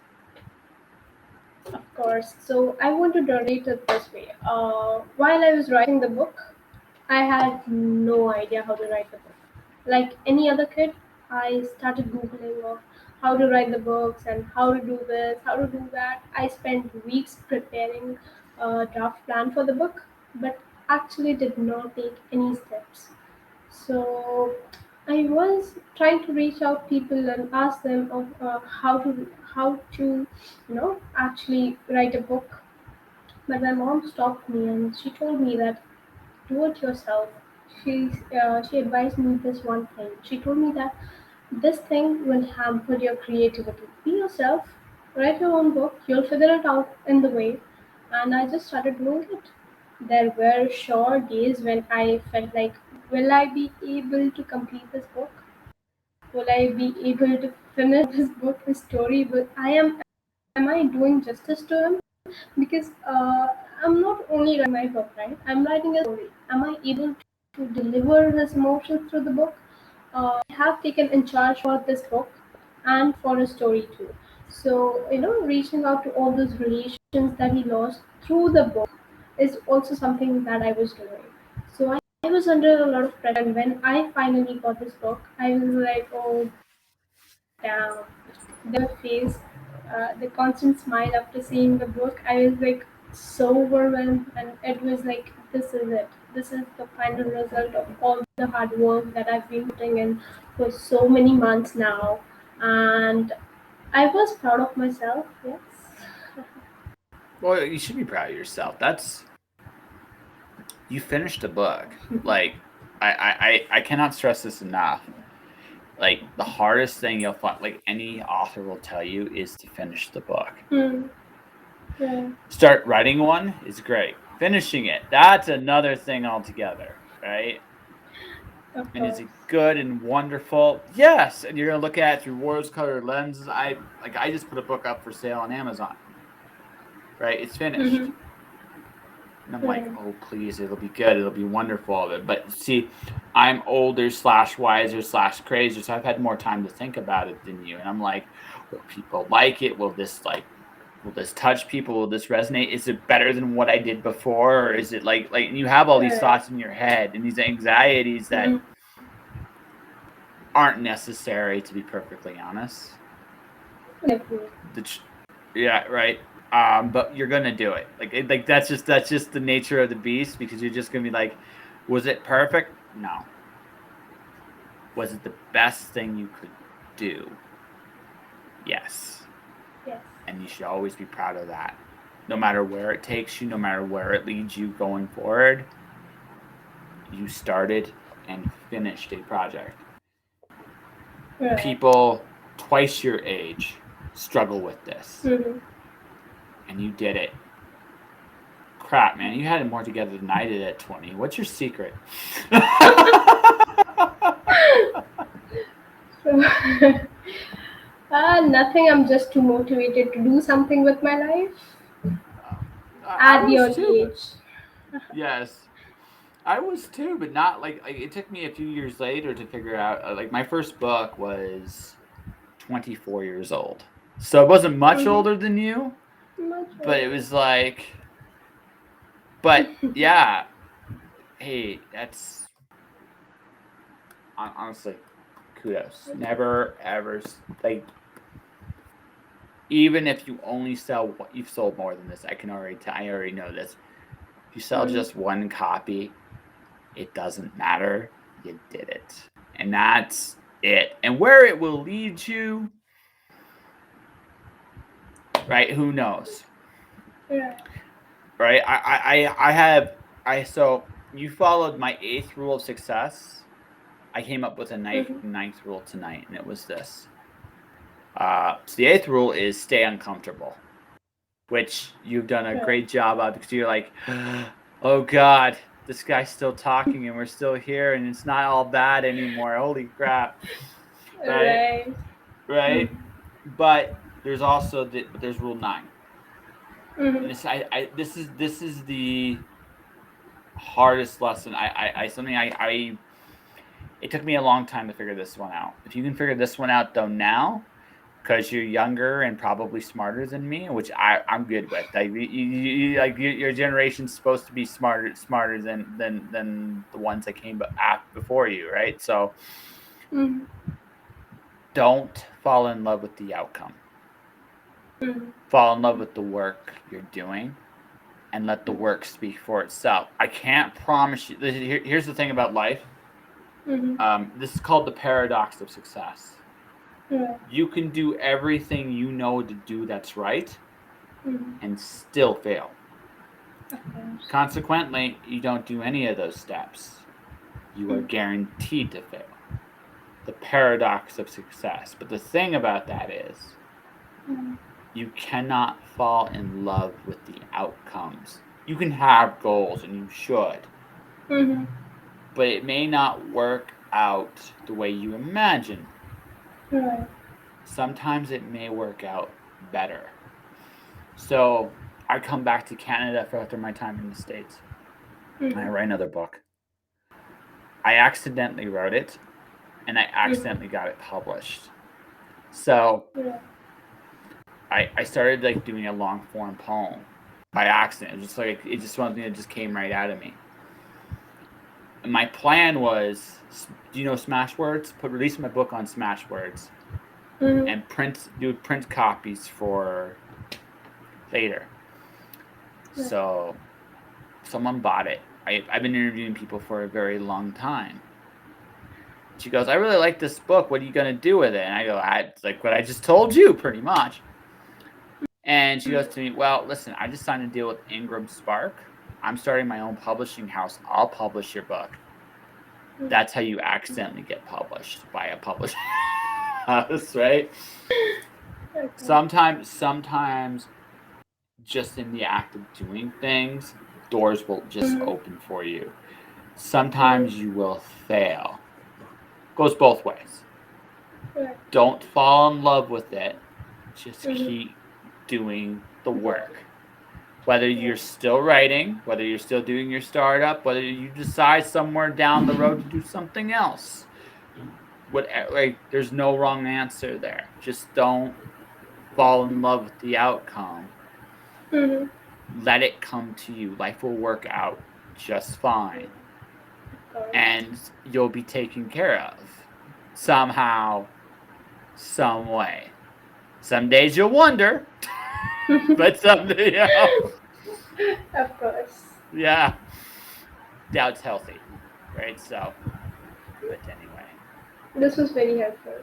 B: Of course. So I want to narrate it this way. While I was writing the book, I had no idea how to write the book. Like any other kid, I started Googling of how to write the books and how to do this, how to do that. I spent weeks preparing a draft plan for the book, but actually did not take any steps. So I was trying to reach out people and ask them of how to actually write a book. But my mom stopped me and she told me that do it yourself. She advised me this one thing. She told me that this thing will hamper your creativity. Be yourself, write your own book. You'll figure it out in the way. And I just started doing it. There were sure days when I felt like, will I be able to complete this book? Will I be able to finish this book, this story? But am I doing justice to him? Because I'm not only writing my book, right? I'm writing a story. Am I able to deliver his emotions through the book? I have taken in charge for this book and for a story too. So, reaching out to all those relations that he lost through the book is also something that I was doing. So I was under a lot of pressure, and when I finally got this book, I was like, "Oh damn!" The face, the constant smile after seeing the book. I was like so overwhelmed, and it was like, "This is it. This is the final result of all the hard work that I've been putting in for so many months now." And I was proud of myself. Yes.
A: Well, you should be proud of yourself. You finished a book. Like, I cannot stress this enough. Like, the hardest thing you'll find, like any author will tell you, is to finish the book.
B: Yeah.
A: Start writing one is great. Finishing it, that's another thing altogether, right?
B: Of
A: And is
B: course.
A: it good and wonderful? Yes. And you're gonna look at it through rose-colored lenses. I just put a book up for sale on Amazon. Right? It's finished.
B: Mm-hmm.
A: And I'm like,
B: Right.
A: oh please, it'll be good, it'll be wonderful. But see, I'm older / wiser / crazier, so I've had more time to think about it than you. And I'm like, will people like it? Will this touch people? Will this resonate? Is it better than what I did before? Or is it like you have all these
B: Right.
A: thoughts in your head and these anxieties that
B: Mm-hmm.
A: aren't necessary, to be perfectly honest.
B: Definitely.
A: Yeah, right. But you're gonna do it. Like that's just the nature of the beast, because you're just gonna be like, was it perfect? No. Was it the best thing you could do? Yes.
B: Yes.
A: And you should always be proud of that. No matter where it takes you, no matter where it leads you going forward, you started and finished a project.
B: Right.
A: People twice your age struggle with this,
B: Mm-hmm.
A: and you did it. Crap, man, you had it more together than I did at 20. What's your secret?
B: So, nothing. I'm just too motivated to do something with my life
A: I
B: at the
A: was too,
B: early
A: but
B: age.
A: yes, I was too, but not like it took me a few years later to figure out. Like my first book was 24 years old, so it wasn't much
B: Mm-hmm.
A: older than you,
B: Much
A: but it
B: older.
A: was like, but yeah, hey, that's honestly kudos. Never ever like, even if you only sell what you've sold more than this, I already know this. If you sell
B: Mm-hmm.
A: just one copy, it doesn't matter. You did it. And that's it. And where it will lead you, right? Who knows?
B: Right.
A: Right? I have I so you followed my 8th rule of success. I came up with a
B: Mm-hmm.
A: ninth rule tonight, and it was this. So the 8th rule is stay uncomfortable, which you've done a
B: Right.
A: great job of, because you're like, oh God, this guy's still talking and we're still here and it's not all bad anymore. Holy crap. Right?
B: Right.
A: Right? But there's also there's rule 9.
B: Mm-hmm.
A: And this is the hardest lesson. Something I it took me a long time to figure this one out. If you can figure this one out though now, because you're younger and probably smarter than me, which I'm good with. Like your generation's supposed to be smarter than the ones that came before you, right? So
B: Mm-hmm.
A: don't fall in love with the outcome.
B: Mm-hmm.
A: Fall in love with the work you're doing, and let the work speak for itself. I can't promise you. Here's the thing about life.
B: Mm-hmm.
A: This is called the paradox of success.
B: Right.
A: You can do everything you know to do that's right,
B: Mm-hmm.
A: and still fail.
B: Of course.
A: Consequently, you don't do any of those steps. You are
B: Mm-hmm.
A: guaranteed to fail. The paradox of success. But the thing about that is,
B: Mm-hmm.
A: you cannot fall in love with the outcomes. You can have goals, and you should,
B: Mm-hmm.
A: but it may not work out the way you imagine.
B: Right.
A: Sometimes it may work out better. So I come back to Canada after my time in the States, and I
B: Mm-hmm.
A: write another book. I accidentally wrote it, and I
B: Mm-hmm.
A: accidentally got it published. So
B: Yeah.
A: I started like doing a long form poem by accident. It was just like, it just something that just came right out of me. my plan was, do you know Smashwords? Release my book on Smashwords and do print copies for later. So someone bought it. I've been interviewing people for a very long time. She goes, I really like this book. What are you going to do with it? And I go, it's like what I just told you, pretty much. And she goes to me, well, listen, I just signed a deal with Ingram Spark. I'm starting my own publishing house. I'll publish your book. That's how you accidentally get published, by a publishing house, right?
B: Okay.
A: Sometimes just in the act of doing things, doors will just open for you. Sometimes you will fail. Goes both ways. Don't fall in love with it. Just keep doing the work. Whether you're still writing, whether you're still doing your startup, whether you decide somewhere down the road to do something else. There's no wrong answer there. Just don't fall in love with the outcome. Let it come to you. Life will work out just fine. And you'll be taken care of. Somehow, some way. Some days you'll wonder, but someday,
B: Of course.
A: Yeah. Doubt's healthy, right? So, but anyway.
B: This was very helpful.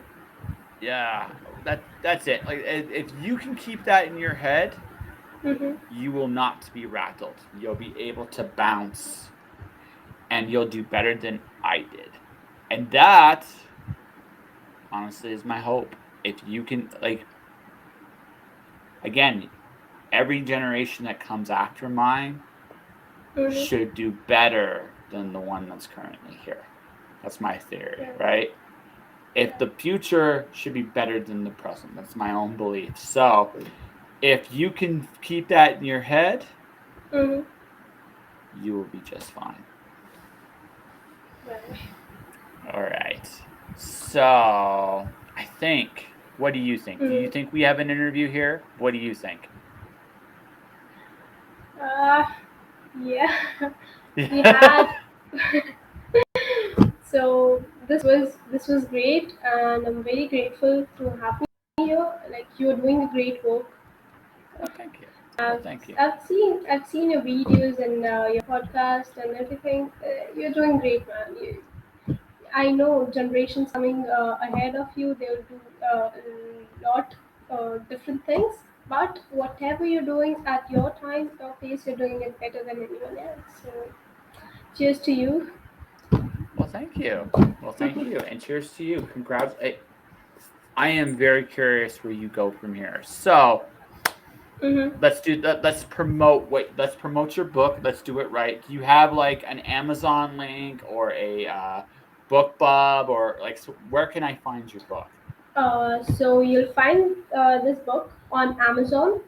A: Yeah, that's it. Like, if you can keep that in your head, you will not be rattled. You'll be able to bounce, and you'll do better than I did. And that, honestly, is my hope. If you can, again, every generation that comes after mine should do better than the one that's currently here. That's my theory, right? If the future should be better than the present, that's my own belief. So, if you can keep that in your head, you will be just fine. All right. So, I think. What do you think? Do you think we have an interview here? What do you think?
B: Yeah. We had. So this was great, and I'm very grateful to have you here. Like, you're doing a great work.
A: Oh, thank you. Thank you.
B: I've seen your videos and your podcast and everything. You're doing great, man. I know generations coming ahead of you, they'll do a lot different things. But whatever you're doing at your time, your pace, you're doing it better than anyone else. So, cheers to you.
A: Well, thank you. And cheers to you. Congrats. I am very curious where you go from here. So, let's do that. Let's promote your book. Let's do it right. Do you have like an Amazon link or a BookBub, or where can I find your book?
B: So you'll find this book on Amazon,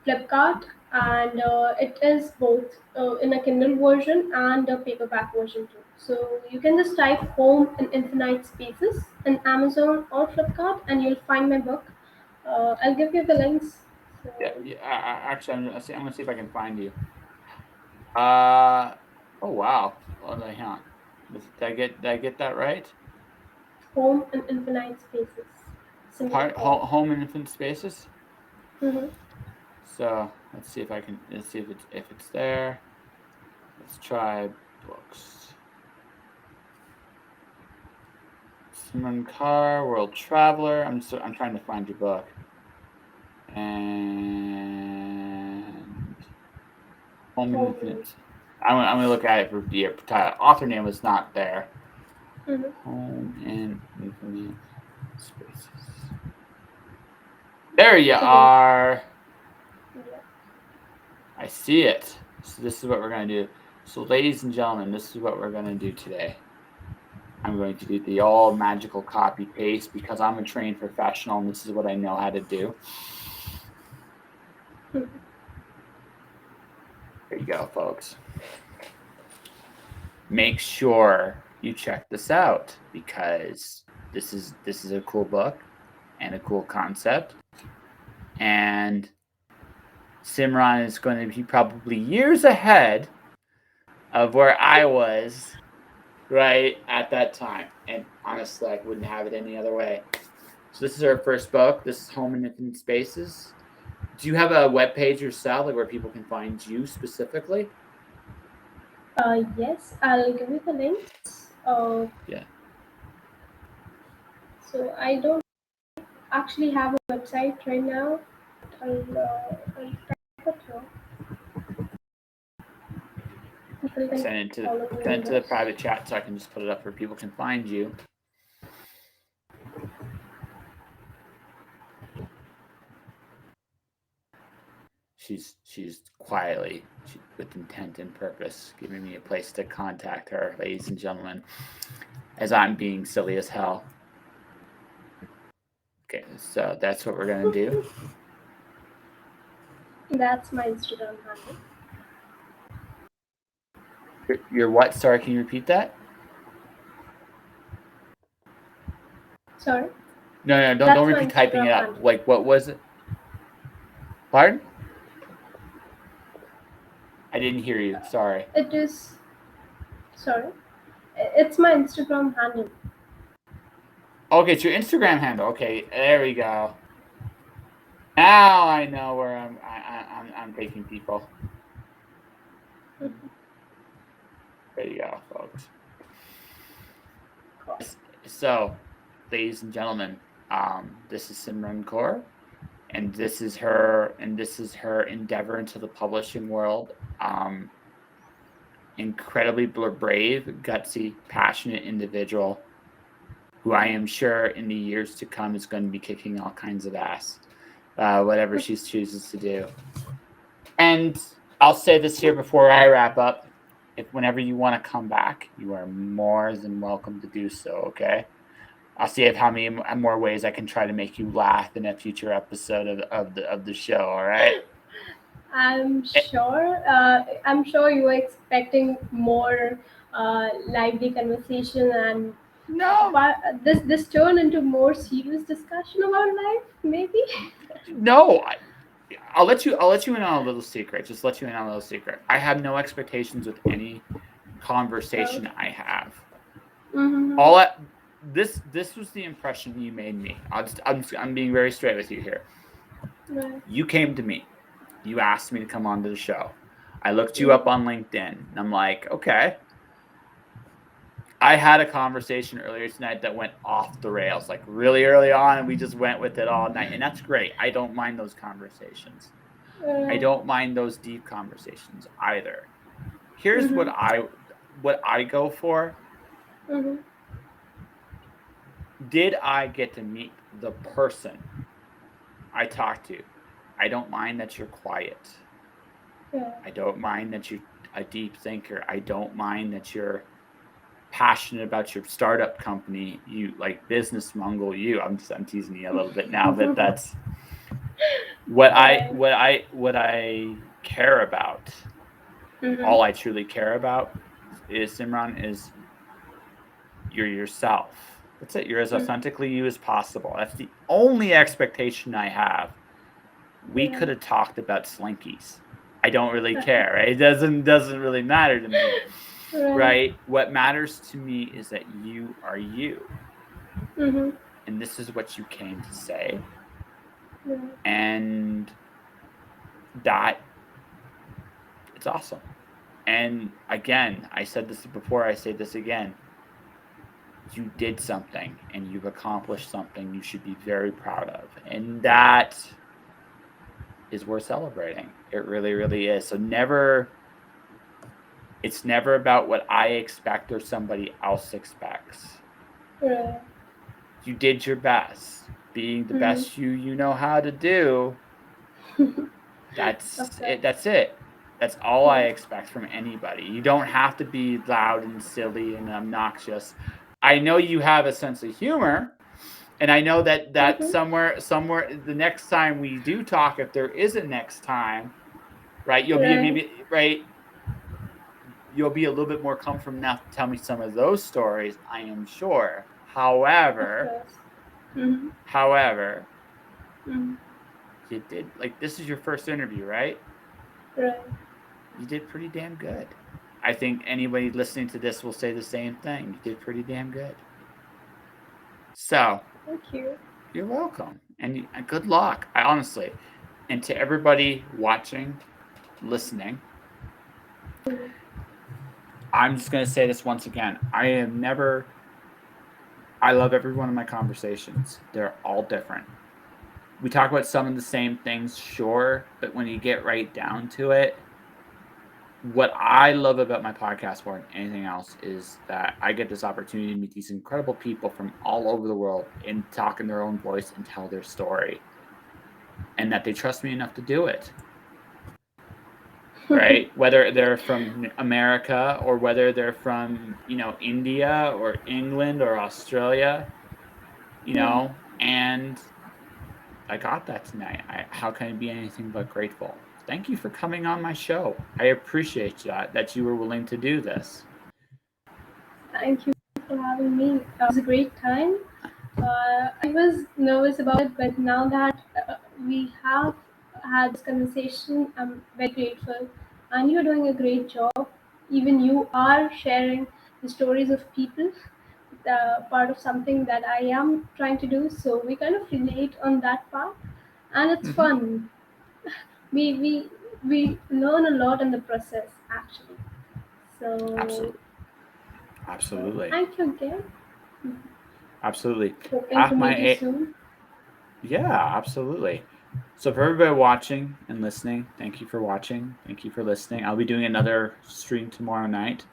B: Flipkart, and it is both in a Kindle version and a paperback version too. So you can just type "Home in Infinite Spaces" in Amazon or Flipkart, and you'll find my book. I'll give you the links. So,
A: Actually, I'm gonna see if I can find you. Oh wow. Well, hang on. Did I get that right?
B: Home in Infinite Spaces.
A: Home in Infinite Spaces.
B: Mm-hmm.
A: So let's see if it's there. Let's try books. Simran Kaur, World Traveler. I'm trying to find your book. And Home in Infinite. I'm gonna look at it for the title. Author name was not there. Home in Infinite Spaces. There you are. I see it. So this is what we're going to do. So ladies and gentlemen, this is what we're going to do today. I'm going to do the all magical copy paste because I'm a trained professional and this is what I know how to do. There you go, folks. Make sure you check this out because this is a cool book and a cool concept. And Simran is going to be probably years ahead of where I was right at that time. And honestly, I wouldn't have it any other way. So this is our first book. This is Home in Infinite Spaces. Do you have a web page yourself, like where people can find you specifically?
B: Yes, I'll give you the links.
A: Yeah.
B: So I don't actually have a website right now. I'll type it here. People can follow me
A: Send
B: on
A: it to the
B: this.
A: private chat so I can just put it up where people can find you. She's quietly, with intent and purpose, giving me a place to contact her, ladies and gentlemen, as I'm being silly as hell. Okay, so that's what we're gonna do.
B: That's my Instagram handle.
A: Your what? Sorry, can you repeat that?
B: Sorry,
A: No, don't
B: that's my
A: repeat typing it
B: Instagram
A: up.
B: handle.
A: Like what was it? Pardon? I didn't hear you. Sorry.
B: It is. Sorry, it's my Instagram handle.
A: Okay, it's your Instagram handle. Okay, there we go. Now I know where I'm taking people. There you go, folks. So, ladies and gentlemen, this is Simran Kaur, and this is her endeavor into the publishing world. Incredibly brave, gutsy, passionate individual who I am sure in the years to come is going to be kicking all kinds of ass, whatever she chooses to do. And I'll say this here before I wrap up. If whenever you want to come back, you are more than welcome to do so, okay? I'll see if how many more ways I can try to make you laugh in a future episode of the show, all right?
B: I'm
A: Eh,
B: sure. I'm sure you were expecting more lively conversation, and
A: no,
B: this turned into more serious discussion about life. Maybe.
A: no. I'll let you in on a little secret. Just let you in on a little secret. I have no expectations with any
B: So,
A: conversation I have.
B: mm-hmm.
A: All I, this was the impression you made me. I'm being very straight with you here.
B: Right.
A: You came to me. You asked me to come onto the show. I looked you up
B: Mm-hmm.
A: on LinkedIn, and I'm like, okay. I had a conversation earlier tonight that went off the rails, like really early on, and we just went with it all night, and that's great. I don't mind those conversations. I don't mind those deep conversations either. Here's
B: Mm-hmm.
A: what I go for.
B: Mm-hmm.
A: Did I get to meet the person I talked to? I don't mind that you're quiet.
B: Yeah.
A: I don't mind that you're a deep thinker. I don't mind that you're passionate about your startup company. You like business mongrel. I'm teasing you a little bit now, but that's
B: Right.
A: what I care about.
B: Mm-hmm.
A: All I truly care about is Simran is you're yourself. That's it. You're as
B: Mm-hmm.
A: authentically you as possible. That's the only expectation I have. We
B: Yeah.
A: could have talked about slinkies. I don't really
B: Right.
A: care. Right? It doesn't really matter to me.
B: Right.
A: Right? What matters to me is that you are you.
B: Mm-hmm.
A: And this is what you came to say.
B: Yeah.
A: And that it's awesome. And again, I said this before, I say this again. You did something and you've accomplished something you should be very proud of. And that is worth celebrating. It really, really is. So it's never about what I expect or somebody else expects.
B: Right.
A: You did your best. Being the
B: Mm-hmm.
A: best you know how to do,
B: Of course.
A: that's it. That's all
B: Yeah.
A: I expect from anybody. You don't have to be loud and silly and obnoxious. I know you have a sense of humor, and I know that
B: Mm-hmm.
A: somewhere the next time we do talk, if there is a next time, right? You'll be
B: Right.
A: maybe right. You'll be a little bit more comfortable enough to tell me some of those stories. I am sure.
B: Of
A: However,
B: course. Mm-hmm.
A: however,
B: Mm-hmm.
A: you did like this is your first interview, right?
B: Right.
A: You did pretty damn good. I think anybody listening to this will say the same thing. You did pretty damn good. So,
B: Thank you.
A: you're welcome. And good luck. I honestly. And to everybody watching, listening, I'm just going to say this once again. I love every one of my conversations. They're all different. We talk about some of the same things, sure, but when you get right down to it, what I love about my podcast more than anything else is that I get this opportunity to meet these incredible people from all over the world and talk in their own voice and tell their story. And that they trust me enough to do it. Right? Whether they're from America or whether they're from, India or England or Australia, and I got that tonight. How can I be anything but grateful? Thank you for coming on my show. I appreciate that you were willing to do this.
B: Thank you for having me. It was a great time. I was nervous about it, but now that we have had this conversation, I'm very grateful. And you're doing a great job. Even you are sharing the stories of people, part of something that I am trying to do. So we kind of relate on that part, and it's fun. We learn a lot in the process, actually. So
A: Absolutely.
B: thank you again.
A: Absolutely.
B: Hoping to meet you soon.
A: Yeah, absolutely. So for everybody watching and listening, thank you for watching. Thank you for listening. I'll be doing another stream tomorrow night.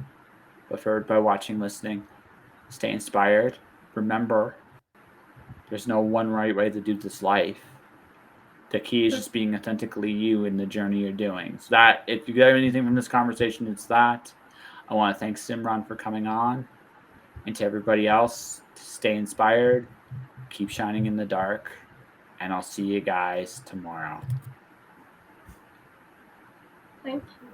A: But for everybody watching, listening, stay inspired. Remember, there's no one right way to do this life. The key is just being authentically you in the journey you're doing. So that, if you got anything from this conversation, it's that. I want to thank Simran for coming on. And to everybody else, stay inspired, keep shining in the dark, and I'll see you guys tomorrow.
B: Thank you.